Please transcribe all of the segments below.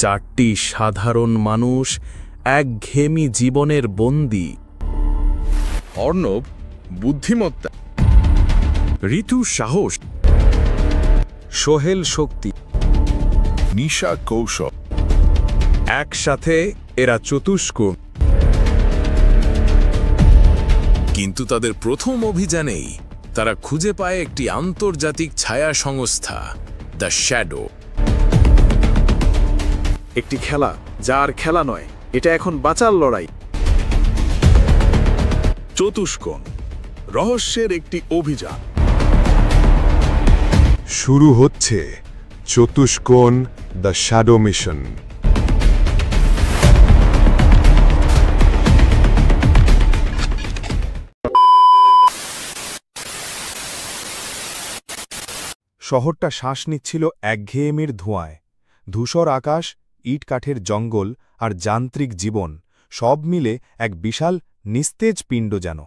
চারটি সাধারণ মানুষ একঘেয়েমি জীবনের বন্দী। অর্ণব বুদ্ধিমত্তা, ঋতু সাহস, সোহেল শক্তি, নিশা কৌশল। একসাথে এরা চতুষ্কোণ। কিন্তু তাদের প্রথম অভিযানেই তারা খুঁজে পায় একটি আন্তর্জাতিক ছায়া সংস্থা, দ্য শ্যাডো। একটি খেলা যার খেলা নয়, এটা এখন বাঁচার লড়াই। চতুষ্কোণ, রহস্যের একটি অভিযান। শুরু হচ্ছে চতুষ্কোণ দ্য শ্যাডো মিশন। শহরটা শ্বাস নিচ্ছিল একঘেয়েমির ধোঁয়ায়। ধূসর আকাশ, ইট কাঠের জঙ্গল আর যান্ত্রিক জীবন সব মিলে এক বিশাল নিস্তেজ পিণ্ড যেন।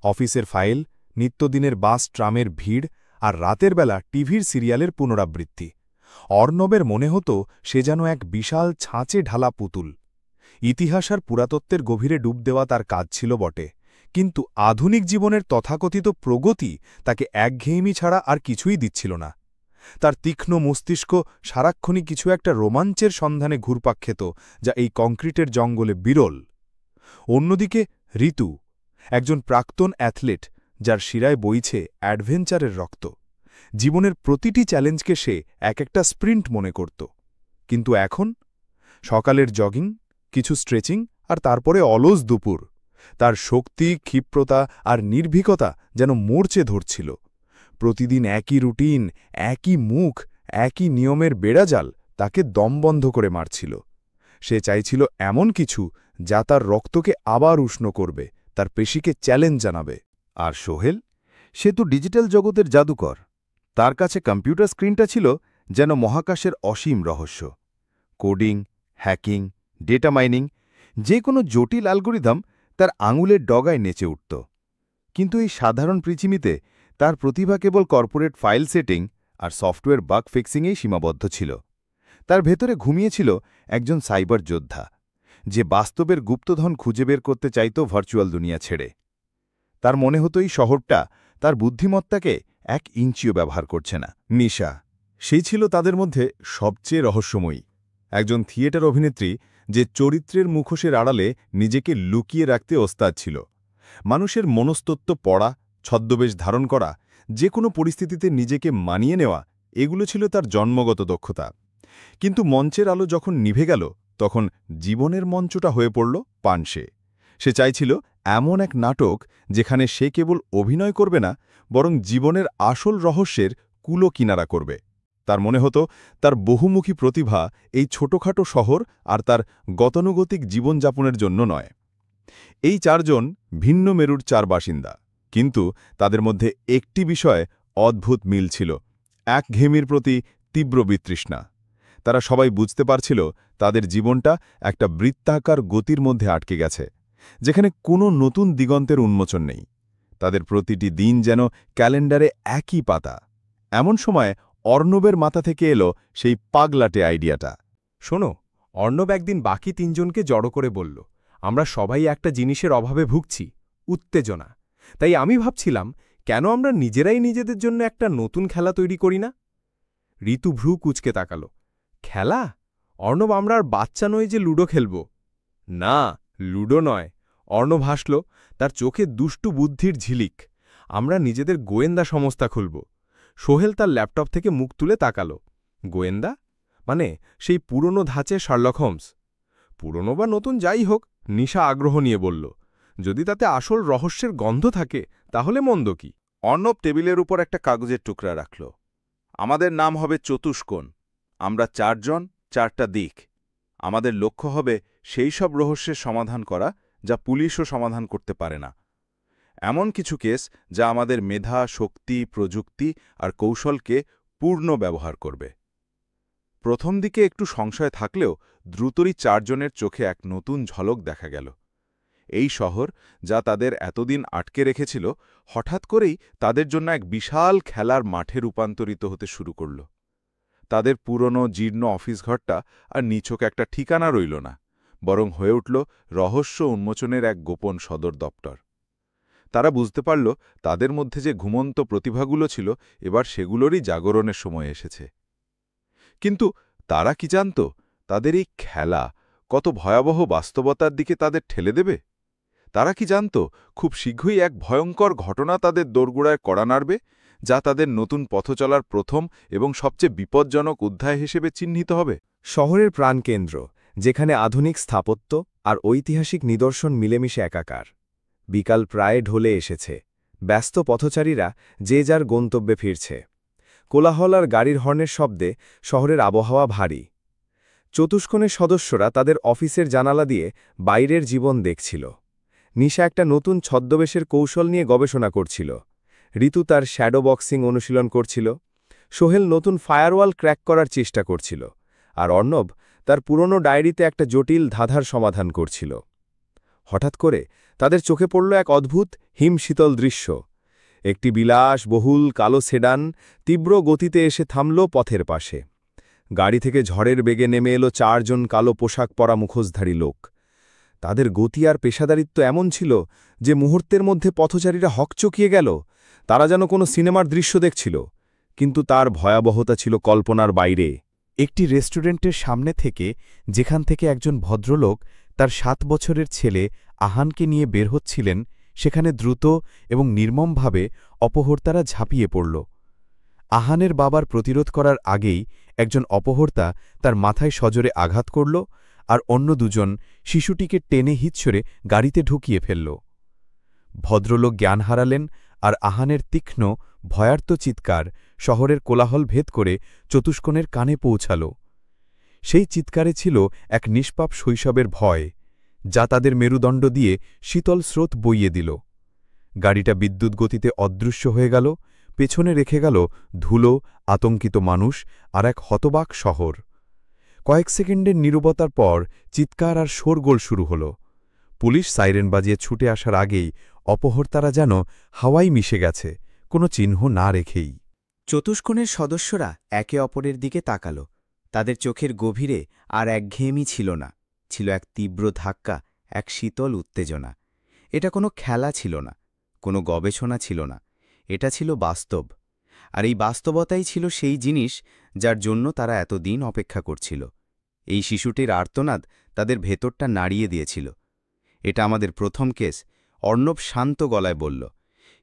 অফিসের ফাইল, নিত্যদিনের বাস ট্রামের ভিড় আর রাতের বেলা টিভির সিরিয়ালের পুনরাবৃত্তি। অর্ণবের মনে হতো সে যেন এক বিশাল ছাঁচে ঢালা পুতুল। ইতিহাস আর পুরাতত্ত্বের গভীরে ডুব দেওয়া তার কাজ ছিল বটে, কিন্তু আধুনিক জীবনের তথাকথিত প্রগতি তাকে একঘেয়েমি ছাড়া আর কিছুই দিচ্ছিল না। তার তীক্ষ্ণ মস্তিষ্ক সারাক্ষণই কিছু একটা রোমাঞ্চের সন্ধানে ঘুরপাক খেত, যা এই কংক্রিটের জঙ্গলে বিরল। অন্যদিকে ঋতু, একজন প্রাক্তন অ্যাথলেট যার শিরায় বইছে অ্যাডভেঞ্চারের রক্ত। জীবনের প্রতিটি চ্যালেঞ্জকে সে এক একটা স্প্রিন্ট মনে করত। কিন্তু এখন সকালের জগিং, কিছু স্ট্রেচিং আর তারপরে অলস দুপুর। তার শক্তি, ক্ষিপ্রতা আর নির্ভীকতা যেন মরচে ধরছিল। প্রতিদিন একই রুটিন, একই মুখ, একই নিয়মের বেড়াজাল তাকে দমবন্ধ করে মারছিল। সে চাইছিল এমন কিছু যা তার রক্তকে আবার উষ্ণ করবে, তার পেশিকে চ্যালেঞ্জ জানাবে। আর সোহেল, সে তো ডিজিটাল জগতের জাদুকর। তার কাছে কম্পিউটার স্ক্রিনটা ছিল যেন মহাকাশের অসীম রহস্য। কোডিং, হ্যাকিং, ডেটা মাইনিং, যে কোনো জটিল অ্যালগোরিদম তার আঙুলের ডগায় নেচে উঠত। কিন্তু এই সাধারণ পৃথিবীতে তার প্রতিভা কেবল কর্পোরেট ফাইল সেটিং আর সফটওয়্যার বাগ ফিক্সিংয়েই সীমাবদ্ধ ছিল। তার ভেতরে ঘুমিয়েছিল একজন সাইবার যোদ্ধা, যে বাস্তবের গুপ্তধন খুঁজে বের করতে চাইত ভার্চুয়াল দুনিয়া ছেড়ে। তার মনে হতো এই শহরটা তার বুদ্ধিমত্তাকে 1 ইঞ্চিও ব্যবহার করছে না। নিশা, সেই ছিল তাদের মধ্যে সবচেয়ে রহস্যময়ী। একজন থিয়েটার অভিনেত্রী যে চরিত্রের মুখোশের আড়ালে নিজেকে লুকিয়ে রাখতে ওস্তাদ ছিল। মানুষের মনস্তত্ত্ব পড়া, ছদ্মবেশ ধারণ করা, যে কোনো পরিস্থিতিতে নিজেকে মানিয়ে নেওয়া, এগুলো ছিল তার জন্মগত দক্ষতা। কিন্তু মঞ্চের আলো যখন নিভে গেল, তখন জীবনের মঞ্চটা হয়ে পড়ল পানসে। সে চাইছিল এমন এক নাটক যেখানে সে কেবল অভিনয় করবে না, বরং জীবনের আসল রহস্যের কুলো কিনারা করবে। তার মনে হতো তার বহুমুখী প্রতিভা এই ছোটখাটো শহর আর তার গতানুগতিক জীবনযাপনের জন্য নয়। এই 4 জন ভিন্ন মেরুর 4 বাসিন্দা, কিন্তু তাদের মধ্যে একটি বিষয়ে অদ্ভুত মিল ছিল: একঘেয়েমির প্রতি তীব্র বিতৃষ্ণা। তারা সবাই বুঝতে পারছিল তাদের জীবনটা একটা বৃত্তাকার গতির মধ্যে আটকে গেছে, যেখানে কোনো নতুন দিগন্তের উন্মোচন নেই। তাদের প্রতিটি দিন যেন ক্যালেন্ডারে একই পাতা। এমন সময় অর্ণবের মাথা থেকে এলো সেই পাগলাটে আইডিয়াটা। শোনো, অর্ণব একদিন বাকি 3 জনকে জড়ো করে বলল, আমরা সবাই একটা জিনিসের অভাবে ভুগছি, উত্তেজনা। তাই আমি ভাবছিলাম, কেন আমরা নিজেরাই নিজেদের জন্য একটা নতুন খেলা তৈরি করি না? ঋতু ভ্রু কুঁচকে তাকালো। খেলা? অর্ণব, আমরা আর বাচ্চা নই যে লুডো খেলব। না, লুডো নয়। অর্ণব হাসল, তার চোখে দুষ্টু বুদ্ধির ঝিলিক। আমরা নিজেদের গোয়েন্দা সংস্থা খুলব। সোহেল তার ল্যাপটপ থেকে মুখ তুলে তাকালো। গোয়েন্দা? মানে সেই পুরনো ধাঁচে শার্লক হোমস? পুরনো বা নতুন যাই হোক, নিশা আগ্রহ নিয়ে বলল, যদি তাতে আসল রহস্যের গন্ধ থাকে তাহলে মন্দ কি? অর্ণব টেবিলের উপর একটা কাগজের টুকরা রাখল। আমাদের নাম হবে চতুষ্কোণ। আমরা 4 জন, 4টা দিক। আমাদের লক্ষ্য হবে সেই সব রহস্যের সমাধান করা যা পুলিশও সমাধান করতে পারে না। এমন কিছু কেস যা আমাদের মেধা, শক্তি, প্রযুক্তি আর কৌশলকে পূর্ণ ব্যবহার করবে। প্রথম দিকে একটু সংশয় থাকলেও দ্রুতই 4 জনের চোখে এক নতুন ঝলক দেখা গেল। এই শহর, যা তাদের এতদিন আটকে রেখেছিল, হঠাৎ করেই তাদের জন্য এক বিশাল খেলার মাঠে রূপান্তরিত হতে শুরু করল। তাদের পুরনো জীর্ণ অফিস ঘরটা আর নিছক একটা ঠিকানা রইল না, বরং হয়ে উঠল রহস্য উন্মোচনের এক গোপন সদর দপ্তর। তারা বুঝতে পারল তাদের মধ্যে যে ঘুমন্ত প্রতিভাগুলো ছিল, এবার সেগুলোরই জাগরণের সময় এসেছে। কিন্তু তারা কি জানত তাদের এই খেলা কত ভয়াবহ বাস্তবতার দিকে তাদের ঠেলে দেবে? তারা কি জানত খুব শীঘ্রই এক ভয়ঙ্কর ঘটনা তাদের দোরগোড়ায় কড়া নাড়বে, যা তাদের নতুন পথ চলার প্রথম এবং সবচেয়ে বিপজ্জনক অধ্যায় হিসেবে চিহ্নিত হবে? শহরের প্রাণকেন্দ্র, যেখানে আধুনিক স্থাপত্য আর ঐতিহাসিক নিদর্শন মিলেমিশে একাকার। বিকাল প্রায় ঢলে এসেছে। ব্যস্ত পথচারীরা যে যার গন্তব্যে ফিরছে। কোলাহল আর গাড়ির হর্নের শব্দে শহরের আবহাওয়া ভারী। চতুষ্কোণের সদস্যরা তাদের অফিসের জানালা দিয়ে বাইরের জীবন দেখছিল। নিশা একটা নতুন ছদ্মবেশের কৌশল নিয়ে গবেষণা করছিল। ঋতু তার শ্যাডো বক্সিং অনুশীলন করছিল। সোহেল নতুন ফায়ারওয়াল ক্র্যাক করার চেষ্টা করছিল। আর অর্ণব তার পুরনো ডায়েরিতে একটা জটিল ধাঁধার সমাধান করছিল। হঠাৎ করে তাদের চোখে পড়ল এক অদ্ভুত হিমশীতল দৃশ্য। একটি বিলাসবহুল কালো সেডান তীব্র গতিতে এসে থামল পথের পাশে। গাড়ি থেকে ঝড়ের বেগে নেমে এলো 4 জন কালো পোশাক পরা মুখোশধারী লোক। তাদের গতি আর পেশাদারিত্ব এমন ছিল যে মুহূর্তের মধ্যে পথচারীরা হকচকিয়ে গেল। তারা যেন কোনো সিনেমার দৃশ্য দেখছিল, কিন্তু তার ভয়াবহতা ছিল কল্পনার বাইরে। একটি রেস্টুরেন্টের সামনে থেকে, যেখান থেকে একজন ভদ্রলোক তার 7 বছরের ছেলে আহানকে নিয়ে বের হচ্ছিলেন, সেখানে দ্রুত এবং নির্মমভাবে অপহর্তারা ঝাঁপিয়ে পড়ল। আহানের বাবার প্রতিরোধ করার আগেই একজন অপহর্তা তার মাথায় সজোরে আঘাত করল, আর অন্য দুজন শিশুটিকে টেনে হিঁচড়ে গাড়িতে ঢুকিয়ে ফেলল। ভদ্রলোক জ্ঞান হারালেন, আর আহানের তীক্ষ্ণ ভয়ার্ত চিৎকার শহরের কোলাহল ভেদ করে চতুষ্কোণের কানে পৌঁছাল। সেই চিৎকারে ছিল এক নিষ্পাপ শৈশবের ভয়, যা তাদের মেরুদণ্ড দিয়ে শীতল স্রোত বইয়ে দিল। গাড়িটা বিদ্যুৎ গতিতে অদৃশ্য হয়ে গেল, পেছনে রেখে গেল ধুলো, আতঙ্কিত মানুষ আর এক হতবাক শহর। কয়েক সেকেন্ডের নীরবতার পর চিৎকার আর শোরগোল শুরু হল। পুলিশ সাইরেন বাজিয়ে ছুটে আসার আগেই অপহর্তারা যেন হাওয়ায় মিশে গেছে, কোনো চিহ্ন না রেখেই। চতুষ্কোণের সদস্যরা একে অপরের দিকে তাকাল। তাদের চোখের গভীরে আর একঘেয়েমি ছিল না, ছিল এক তীব্র ধাক্কা, এক শীতল উত্তেজনা। এটা কোনো খেলা ছিল না, কোনো গবেষণা ছিল না, এটা ছিল বাস্তব। আর এই বাস্তবতাই ছিল সেই জিনিস যার জন্য তারা এতদিন অপেক্ষা করছিল। এই শিশুটির আর্তনাদ তাদের ভেতরটা নাড়িয়ে দিয়েছিল। এটা আমাদের প্রথম কেস, অর্ণব শান্ত গলায় বলল,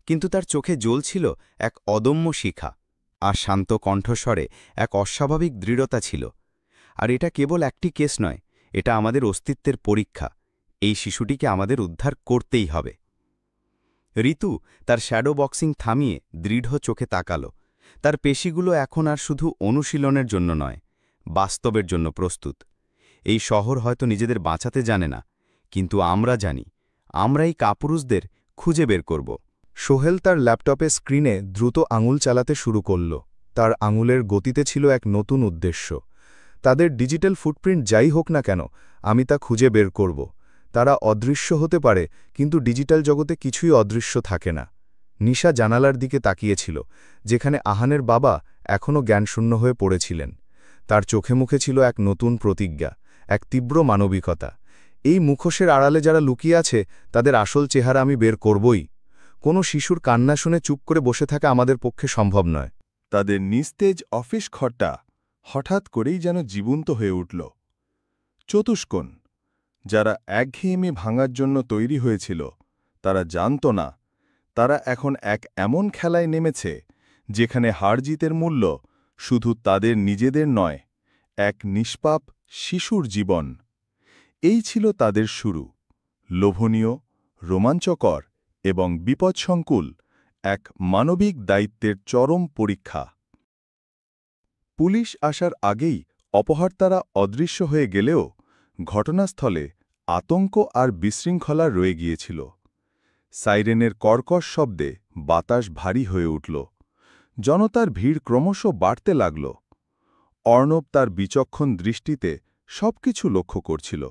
কিন্তু তার চোখে জ্বলছিল এক অদম্য শিখা, আর শান্ত কণ্ঠস্বরে এক অস্বাভাবিক দৃঢ়তা ছিল। আর এটা কেবল একটি কেস নয়, এটা আমাদের অস্তিত্বের পরীক্ষা। এই শিশুটিকে আমাদের উদ্ধার করতেই হবে। ঋতু তার শ্যাডো বক্সিং থামিয়ে দৃঢ় চোখে তাকাল। তার পেশিগুলো এখন আর শুধু অনুশীলনের জন্য নয়, বাস্তবের জন্য প্রস্তুত। এই শহর হয়তো নিজেদের বাঁচাতে জানে না, কিন্তু আমরা জানি, আমরা এই কাপুরুষদের খুঁজে বের করব। সোহেল তার ল্যাপটপের স্ক্রিনে দ্রুত আঙুল চালাতে শুরু করল। তার আঙুলের গতিতে ছিল এক নতুন উদ্দেশ্য। তাদের ডিজিটাল ফুটপ্রিন্ট যাই হোক না কেন, আমি তা খুঁজে বের করব। তারা অদৃশ্য হতে পারে, কিন্তু ডিজিটাল জগতে কিছুই অদৃশ্য থাকে না। নিশা জানালার দিকে তাকিয়েছিল, যেখানে আহানের বাবা এখনও জ্ঞানশূন্য হয়ে পড়েছিলেন। তার চোখে মুখে ছিল এক নতুন প্রতিজ্ঞা, এক তীব্র মানবিকতা। এই মুখোশের আড়ালে যারা লুকিয়ে আছে, তাদের আসল চেহারা আমি বের করবই। কোনো শিশুর কান্না শুনে চুপ করে বসে থাকা আমাদের পক্ষে সম্ভব নয়। তাদের নিস্তেজ অফিস ঘরটা হঠাৎ করেই যেন জীবন্ত হয়ে উঠল। চতুষ্কোণ, যারা একঘেয়েমি ভাঙার জন্য তৈরি হয়েছিল, তারা জানত না তারা এখন এক এমন খেলায় নেমেছে যেখানে হার-জিতের মূল্য শুধু তাদের নিজেদের নয়, এক নিষ্পাপ শিশুর জীবন। এই ছিল তাদের শুরু, লোভনীয়, রোমাঞ্চকর এবং বিপদসংকুল এক মানবিক দায়িত্বের চরম পরীক্ষা। পুলিশ আসার আগেই অপহর্তারা অদৃশ্য হয়ে গেলেও ঘটনাস্থলে আতঙ্ক আর বিশৃঙ্খলা রয়ে গিয়েছিল। সাইরেনের কর্কশ শব্দে বাতাস ভারী হয়ে উঠল। জনতার ভিড় ক্রমশ বাড়তে লাগল। অর্ণব তার বিচক্ষণ দৃষ্টিতে সবকিছু লক্ষ্য করছিল।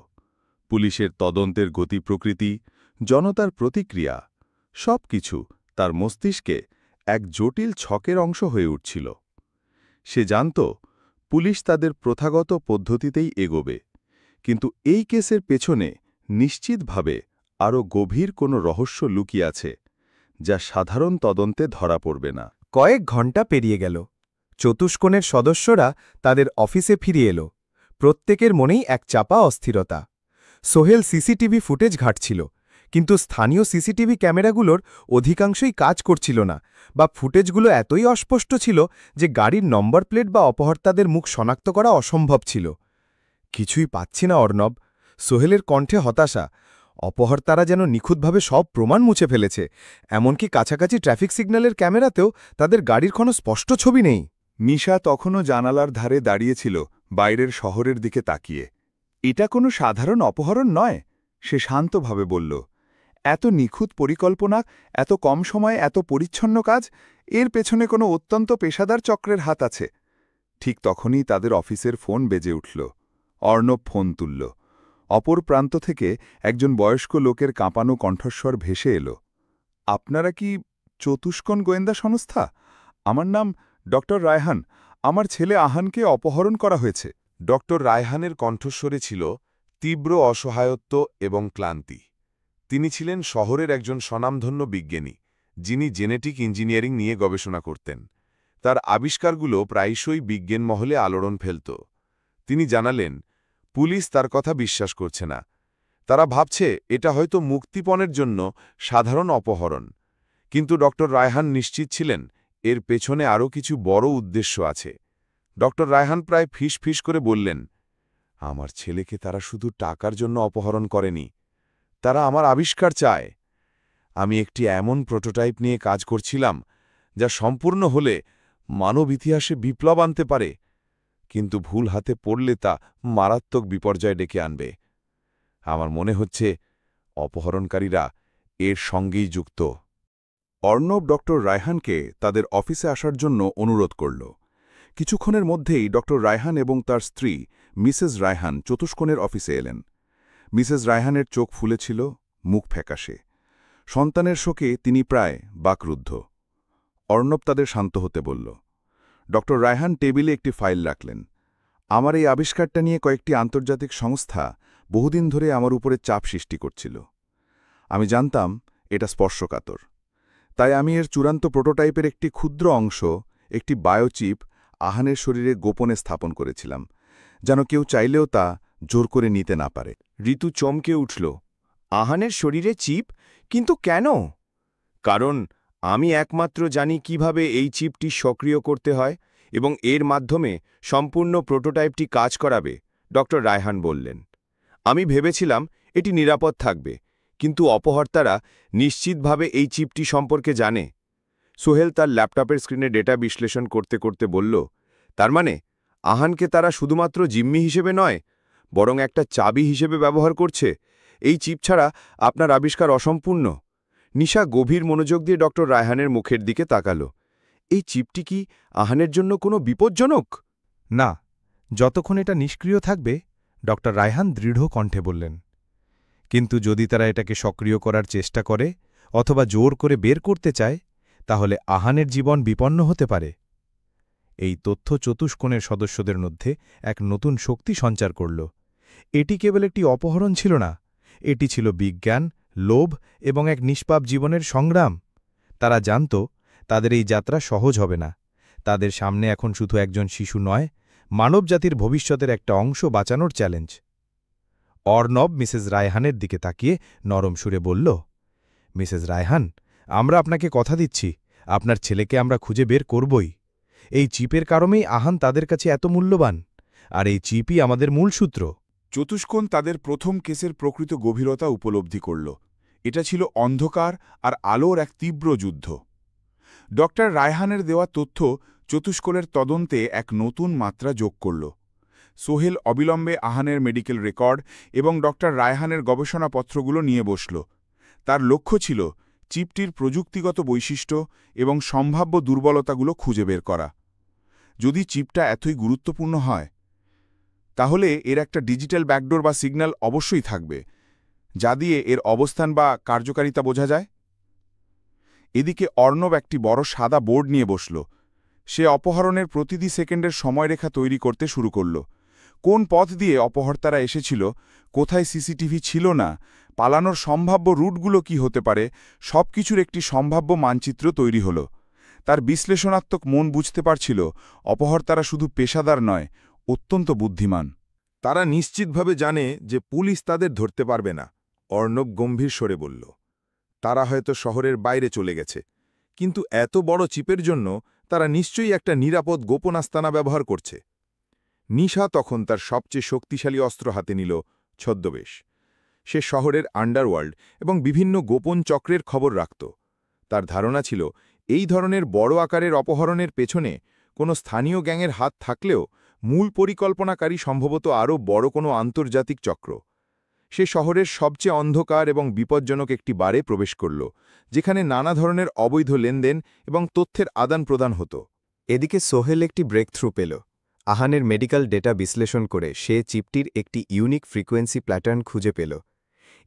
পুলিশের তদন্তের গতি প্রকৃতি, জনতার প্রতিক্রিয়া, সবকিছু তার মস্তিষ্কে এক জটিল ছকের অংশ হয়ে উঠছিল। সে জানত পুলিশ তাদের প্রথাগত পদ্ধতিতেই এগোবে, কিন্তু এই কেসের পেছনে নিশ্চিতভাবে আরও গভীর কোনো রহস্য লুকিয়ে আছে, যা সাধারণ তদন্তে ধরা পড়বে না। কয়েক ঘণ্টা পেরিয়ে গেল। চতুষ্কোণের সদস্যরা তাদের অফিসে ফিরে এলো। প্রত্যেকের মনেই এক চাপা অস্থিরতা। সোহেল সিসিটিভি ফুটেজ ঘাঁটছিল, কিন্তু স্থানীয় সিসিটিভি ক্যামেরাগুলোর অধিকাংশই কাজ করছিল না, বা ফুটেজগুলো এতই অস্পষ্ট ছিল যে গাড়ির নম্বর প্লেট বা অপহর্তাদের মুখ শনাক্ত করা অসম্ভব ছিল। কিছুই পাচ্ছি না অর্ণব। সোহেলের কণ্ঠে হতাশা। অপহর্তারা যেন নিখুঁতভাবে সব প্রমাণ মুছে ফেলেছে, এমনকি কাছাকাছি ট্রাফিক সিগন্যালের ক্যামেরাতেও তাদের গাড়ির কোনো স্পষ্ট ছবি নেই। মিশা তখনও জানালার ধারে দাঁড়িয়েছিল, বাইরের শহরের দিকে তাকিয়ে। এটা কোনো সাধারণ অপহরণ নয়, সে শান্তভাবে বলল। এত নিখুঁত পরিকল্পনা, এত কম সময়ে এত পরিচ্ছন্ন কাজ, এর পেছনে কোনো অত্যন্ত পেশাদার চক্রের হাত আছে। ঠিক তখনই তাদের অফিসের ফোন বেজে উঠল। অর্ণব ফোন তুলল। অপর প্রান্ত থেকে একজন বয়স্ক লোকের কাঁপানো কণ্ঠস্বর ভেসে এল। আপনারা কি চতুষ্কোণ গোয়েন্দা সংস্থা? আমার নাম ডক্টর রায়হান। আমার ছেলে আহানকে অপহরণ করা হয়েছে। ডক্টর রায়হানের কণ্ঠস্বরে ছিল তীব্র অসহায়ত্ব এবং ক্লান্তি। তিনি ছিলেন শহরের একজন স্বনামধন্য বিজ্ঞানী, যিনি জেনেটিক ইঞ্জিনিয়ারিং নিয়ে গবেষণা করতেন। তার আবিষ্কারগুলো প্রায়শই বিজ্ঞান মহলে আলোড়ন ফেলত। তিনি জানালেন, পুলিশ তার কথা বিশ্বাস করছে না। তারা ভাবছে এটা হয়তো মুক্তিপণের জন্য সাধারণ অপহরণ। কিন্তু ডক্টর রায়হান নিশ্চিত ছিলেন এর পেছনে আরও কিছু বড় উদ্দেশ্য আছে। ডক্টর রায়হান প্রায় ফিস করে বললেন, আমার ছেলেকে তারা শুধু টাকার জন্য অপহরণ করেনি, তারা আমার আবিষ্কার চায়। আমি একটি এমন প্রোটোটাইপ নিয়ে কাজ করছিলাম যা সম্পূর্ণ হলে মানব ইতিহাসে বিপ্লব আনতে পারে, কিন্তু ভুল হাতে পড়লে তা মারাত্মক বিপর্যয় ডেকে আনবে। আমার মনে হচ্ছে অপহরণকারীরা এর সঙ্গেই যুক্ত। অর্ণব ডক্টর রায়হানকে তাদের অফিসে আসার জন্য অনুরোধ করল। কিছুক্ষণের মধ্যেই ডক্টর রায়হান এবং তার স্ত্রী মিসেস রায়হান চতুষ্কোণের অফিসে এলেন। মিসেস রায়হানের চোখ ফুলেছিল, মুখ ফ্যাকাশে। সন্তানের শোকে তিনি প্রায় বাকরুদ্ধ। অর্ণব তাদের শান্ত হতে বলল। ডক্টর রায়হান টেবিলে একটি ফাইল রাখলেন। আমার এই আবিষ্কারটা নিয়ে কয়েকটি আন্তর্জাতিক সংস্থা বহুদিন ধরে আমার উপরে চাপ সৃষ্টি করছিল। আমি জানতাম এটা স্পর্শকাতর, তাই আমি এর চূড়ান্ত প্রোটোটাইপের একটি ক্ষুদ্র অংশ, একটি বায়োচিপ, আহানের শরীরে গোপনে স্থাপন করেছিলাম, যেন কেউ চাইলেও তা জোর করে নিতে না পারে। ঋতু চমকে উঠল। আহানের শরীরে চিপ? কিন্তু কেন? কারণ আমি একমাত্র জানি কিভাবে এই চিপটি সক্রিয় করতে হয় এবং এর মাধ্যমে সম্পূর্ণ প্রোটোটাইপটি কাজ করাবে, ডক্টর রায়হান বললেন। আমি ভেবেছিলাম এটি নিরাপদ থাকবে, কিন্তু অপহর্তারা নিশ্চিতভাবে এই চিপটি সম্পর্কে জানে। সোহেল তার ল্যাপটপের স্ক্রিনে ডেটা বিশ্লেষণ করতে করতে বলল, তার মানে আহানকে তারা শুধুমাত্র জিম্মি হিসেবে নয়, বরং একটা চাবি হিসেবে ব্যবহার করছে। এই চিপ ছাড়া আপনার আবিষ্কার অসম্পূর্ণ। নিশা গভীর মনোযোগ দিয়ে ডক্টর রায়হানের মুখের দিকে তাকাল। এই চিপটি কি আহানের জন্য কোনো বিপজ্জনক? না, যতক্ষণ এটা নিষ্ক্রিয় থাকবে, ডক্টর রায়হান দৃঢ় কণ্ঠে বললেন। কিন্তু যদি তারা এটাকে সক্রিয় করার চেষ্টা করে অথবা জোর করে বের করতে চায়, তাহলে আহানের জীবন বিপন্ন হতে পারে। এই তথ্য চতুষ্কোণের সদস্যদের মধ্যে এক নতুন শক্তি সঞ্চার করল। এটি কেবল একটি অপহরণ ছিল না, এটি ছিল বিজ্ঞান, লোভ এবং এক নিষ্পাপ জীবনের সংগ্রাম। তারা জানত তাদের এই যাত্রা সহজ হবে না। তাদের সামনে এখন শুধু একজন শিশু নয়, মানবজাতির ভবিষ্যতের একটা অংশ বাঁচানোর চ্যালেঞ্জ। অর্ণব মিসেস রায়হানের দিকে তাকিয়ে নরম সুরে বলল, মিসেস রায়হান, আমরা আপনাকে কথা দিচ্ছি, আপনার ছেলেকে আমরা খুঁজে বের করবই। এই চিপের কারণেই আহান তাদের কাছে এত মূল্যবান, আর এই চিপই আমাদের মূল সূত্র। চতুষ্কোণ তাদের প্রথম কেসের প্রকৃত গভীরতা উপলব্ধি করল। এটা ছিল অন্ধকার আর আলোর এক তীব্র যুদ্ধ। ডক্টর রায়হানের দেওয়া তথ্য চতুষ্কোণের তদন্তে এক নতুন মাত্রা যোগ করল। সোহেল অবিলম্বে আহানের মেডিকেল রেকর্ড এবং ডক্টর রায়হানের গবেষণাপত্রগুলো নিয়ে বসল। তার লক্ষ্য ছিল চিপটির প্রযুক্তিগত বৈশিষ্ট্য এবং সম্ভাব্য দুর্বলতাগুলো খুঁজে বের করা। যদি চিপটা এতই গুরুত্বপূর্ণ হয়, তাহলে এর একটা ডিজিটাল ব্যাকডোর বা সিগন্যাল অবশ্যই থাকবে, যা দিয়ে এর অবস্থান বা কার্যকারিতা বোঝা যায়। এদিকে অর্ণব একটি বড় সাদা বোর্ড নিয়ে বসল। সে অপহরণের প্রতিটি সেকেন্ডের সময়রেখা তৈরি করতে শুরু করল। কোন পথ দিয়ে অপহর্তারা এসেছিল, কোথায় সিসিটিভি ছিল না, পালানোর সম্ভাব্য রুটগুলো কি হতে পারে, সবকিছুর একটি সম্ভাব্য মানচিত্র তৈরি হল। তার বিশ্লেষণাত্মক মন বুঝতে পারছিল অপহর্তারা শুধু পেশাদার নয়, অত্যন্ত বুদ্ধিমান। তারা নিশ্চিতভাবে জানে যে পুলিশ তাদের ধরতে পারবে না, অর্ণব গম্ভীর স্বরে বলল। তারা হয়তো শহরের বাইরে চলে গেছে, কিন্তু এত বড় চিপের জন্য তারা নিশ্চয়ই একটা নিরাপদ গোপন আস্তানা ব্যবহার করছে। নিশা তখন তার সবচেয়ে শক্তিশালী অস্ত্র হাতে নিল, ছদ্মবেশ। সে শহরের আন্ডারওয়ার্ল্ড এবং বিভিন্ন গোপন চক্রের খবর রাখত। তার ধারণা ছিল এই ধরনের বড় আকারের অপহরণের পেছনে কোনো স্থানীয় গ্যাংয়ের হাত থাকলেও মূল পরিকল্পনাকারী সম্ভবত আরও বড় কোনো আন্তর্জাতিক চক্র। সে শহরের সবচেয়ে অন্ধকার এবং বিপজ্জনক একটি বারে প্রবেশ করল, যেখানে নানা ধরনের অবৈধ লেনদেন এবং তথ্যের আদান প্রদান হতো। এদিকে সোহেল একটি ব্রেকথ্রু পেল। আহানের মেডিকেল ডেটা বিশ্লেষণ করে সে চিপটির একটি ইউনিক ফ্রিকোয়েন্সি প্যাটার্ন খুঁজে পেল।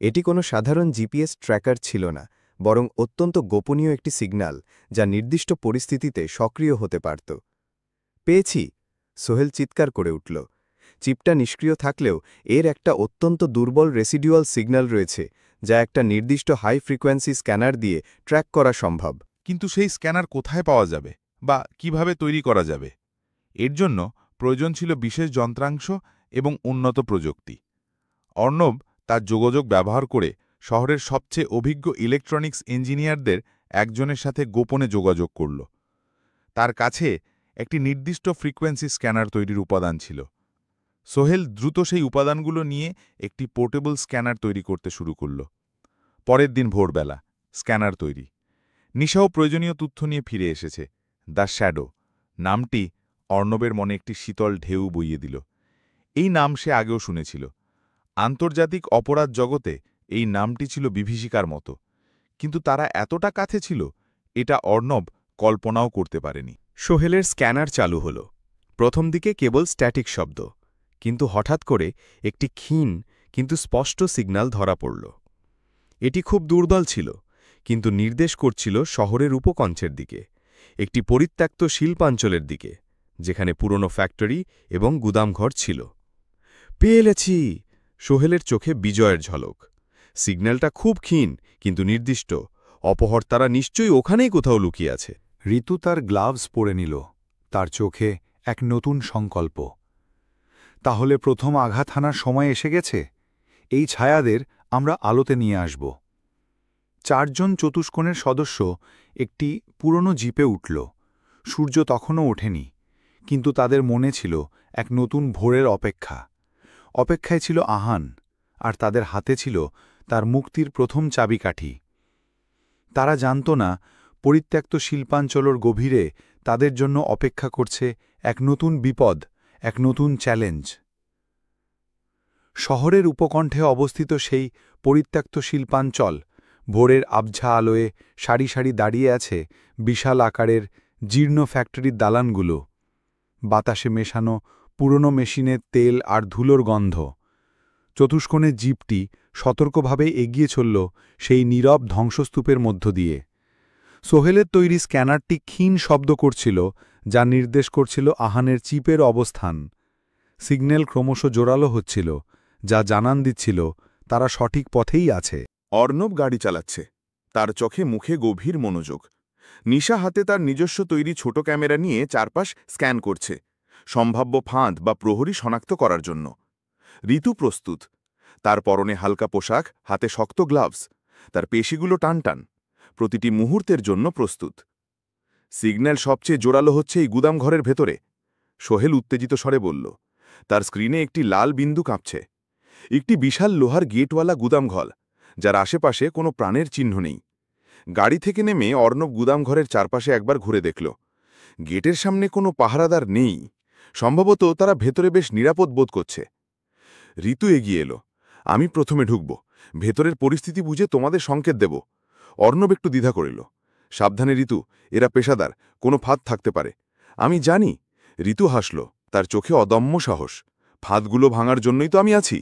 এটি কোনো সাধারণ জিপিএস ট্র্যাকার ছিল না, বরং অত্যন্ত গোপনীয় একটি সিগন্যাল যা নির্দিষ্ট পরিস্থিতিতে সক্রিয় হতে পারত। পেয়েছি, সোহেল চিৎকার করে উঠল। চিপটা নিষ্ক্রিয় থাকলেও এর একটা অত্যন্ত দুর্বল রেসিডুয়াল সিগন্যাল রয়েছে, যা একটা নির্দিষ্ট হাই ফ্রিকোয়েন্সি স্ক্যানার দিয়ে ট্র্যাক করা সম্ভব। কিন্তু সেই স্ক্যানার কোথায় পাওয়া যাবে বা কিভাবে তৈরি করা যাবে? এর জন্য প্রয়োজন ছিল বিশেষ যন্ত্রাংশ এবং উন্নত প্রযুক্তি। অর্ণব তার যোগাযোগ ব্যবহার করে শহরের সবচেয়ে অভিজ্ঞ ইলেকট্রনিক্স ইঞ্জিনিয়ারদের একজনের সাথে গোপনে যোগাযোগ করল। তার কাছে একটি নির্দিষ্ট ফ্রিকোয়েন্সি স্ক্যানার তৈরির উপাদান ছিল। সোহেল দ্রুত সেই উপাদানগুলো নিয়ে একটি পোর্টেবল স্ক্যানার তৈরি করতে শুরু করল। পরের দিন ভোরবেলা স্ক্যানার তৈরি। নিশাও প্রয়োজনীয় তথ্য নিয়ে ফিরে এসেছে। দ্য শ্যাডো নামটি অর্ণবের মনে একটি শীতল ঢেউ বইয়ে দিল। এই নাম সে আগেও শুনেছিল। আন্তর্জাতিক অপরাধ জগতে এই নামটি ছিল বিভীষিকার মতো, কিন্তু তারা এতটা কাছে ছিল এটা অর্ণব কল্পনাও করতে পারেনি। সোহেলের স্ক্যানার চালু হল। প্রথম দিকে কেবল স্ট্যাটিক শব্দ, কিন্তু হঠাৎ করে একটি ক্ষীণ কিন্তু স্পষ্ট সিগন্যাল ধরা পড়ল। এটি খুব দুর্বল ছিল, কিন্তু নির্দেশ করছিল শহরের উপকণ্ঠের দিকে, একটি পরিত্যক্ত শিল্পাঞ্চলের দিকে, যেখানে পুরনো ফ্যাক্টরি এবং গুদামঘর ছিল। পেয়েছি! সোহেলের চোখে বিজয়ের ঝলক। সিগন্যালটা খুব ক্ষীণ কিন্তু নির্দিষ্ট। অপহর্তারা নিশ্চয়ই ওখানেই কোথাও লুকিয়ে আছে। ঋতু তার গ্লাভস পরে নিল, তার চোখে এক নতুন সংকল্প। তাহলে প্রথম আঘাত হানার সময় এসে গেছে। এই ছায়াদের আমরা আলোতে নিয়ে আসব। 4 জন চতুষ্কোণের সদস্য একটি পুরনো জিপে উঠল। সূর্য তখনও ওঠেনি, কিন্তু তাদের মনে ছিল এক নতুন ভোরের অপেক্ষা। অপেক্ষায় ছিল আহান, আর তাদের হাতে ছিল তার মুক্তির প্রথম চাবিকাঠি। তারা জানত না পরিত্যক্ত শিল্পাঞ্চলের গভীরে তাদের জন্য অপেক্ষা করছে এক নতুন বিপদ, এক নতুন চ্যালেঞ্জ। শহরের উপকণ্ঠে অবস্থিত সেই পরিত্যক্ত শিল্পাঞ্চল, ভোরের আবঝা আলোয় সারি সারি দাঁড়িয়ে আছে বিশাল আকারের জীর্ণ ফ্যাক্টরির দালানগুলো। বাতাসে মেশানো পুরনো মেশিনের তেল আর ধুলোর গন্ধ। চতুষ্কোণের জিপটি সতর্কভাবে এগিয়ে চলল সেই নীরব ধ্বংসস্তূপের মধ্য দিয়ে। সোহেলের তৈরি স্ক্যানারটি ক্ষীণ শব্দ করছিল, যা নির্দেশ করছিল আহানের চিপের অবস্থান। সিগন্যাল ক্রমশ জোরালো হচ্ছিল, যা জানান দিচ্ছিল তারা সঠিক পথেই আছে। অর্ণব গাড়ি চালাচ্ছে, তার চোখে মুখে গভীর মনোযোগ। নিশা হাতে তার নিজস্ব তৈরি ছোট ক্যামেরা নিয়ে চারপাশ স্ক্যান করছে, সম্ভাব্য ফাঁদ বা প্রহরী শনাক্ত করার জন্য। ঋতু প্রস্তুত, তার পরনে হালকা পোশাক, হাতে শক্ত গ্লাভস, তার পেশিগুলো টানটান, প্রতিটি মুহূর্তের জন্য প্রস্তুত। সিগন্যাল সবচেয়ে জোরালো হচ্ছে এই গুদামঘরের ভেতরে, সোহেল উত্তেজিত স্বরে বলল। তার স্ক্রিনে একটি লাল বিন্দু কাঁপছে। একটি বিশাল লোহার গেটওয়ালা গুদামঘর, যার আশেপাশে কোনো প্রাণের চিহ্ন নেই। গাড়ি থেকে নেমে অর্ণব গুদামঘরের চারপাশে একবার ঘুরে দেখল। গেটের সামনে কোনো পাহারাদার নেই, সম্ভবত তারা ভেতরে বেশ নিরাপদ বোধ করছে। ঋতু এগিয়ে এলো। আমি প্রথমে ঢুকব, ভেতরের পরিস্থিতি বুঝে তোমাদের সংকেত দেব। অর্ণব একটু দ্বিধা করিল। সাবধানে ঋতু, এরা পেশাদার, কোনো ফাঁদ থাকতে পারে। আমি জানি। ঋতু হাসল, তার চোখে অদম্য সাহস। ফাঁদগুলো ভাঙার জন্যই তো আমি আছি।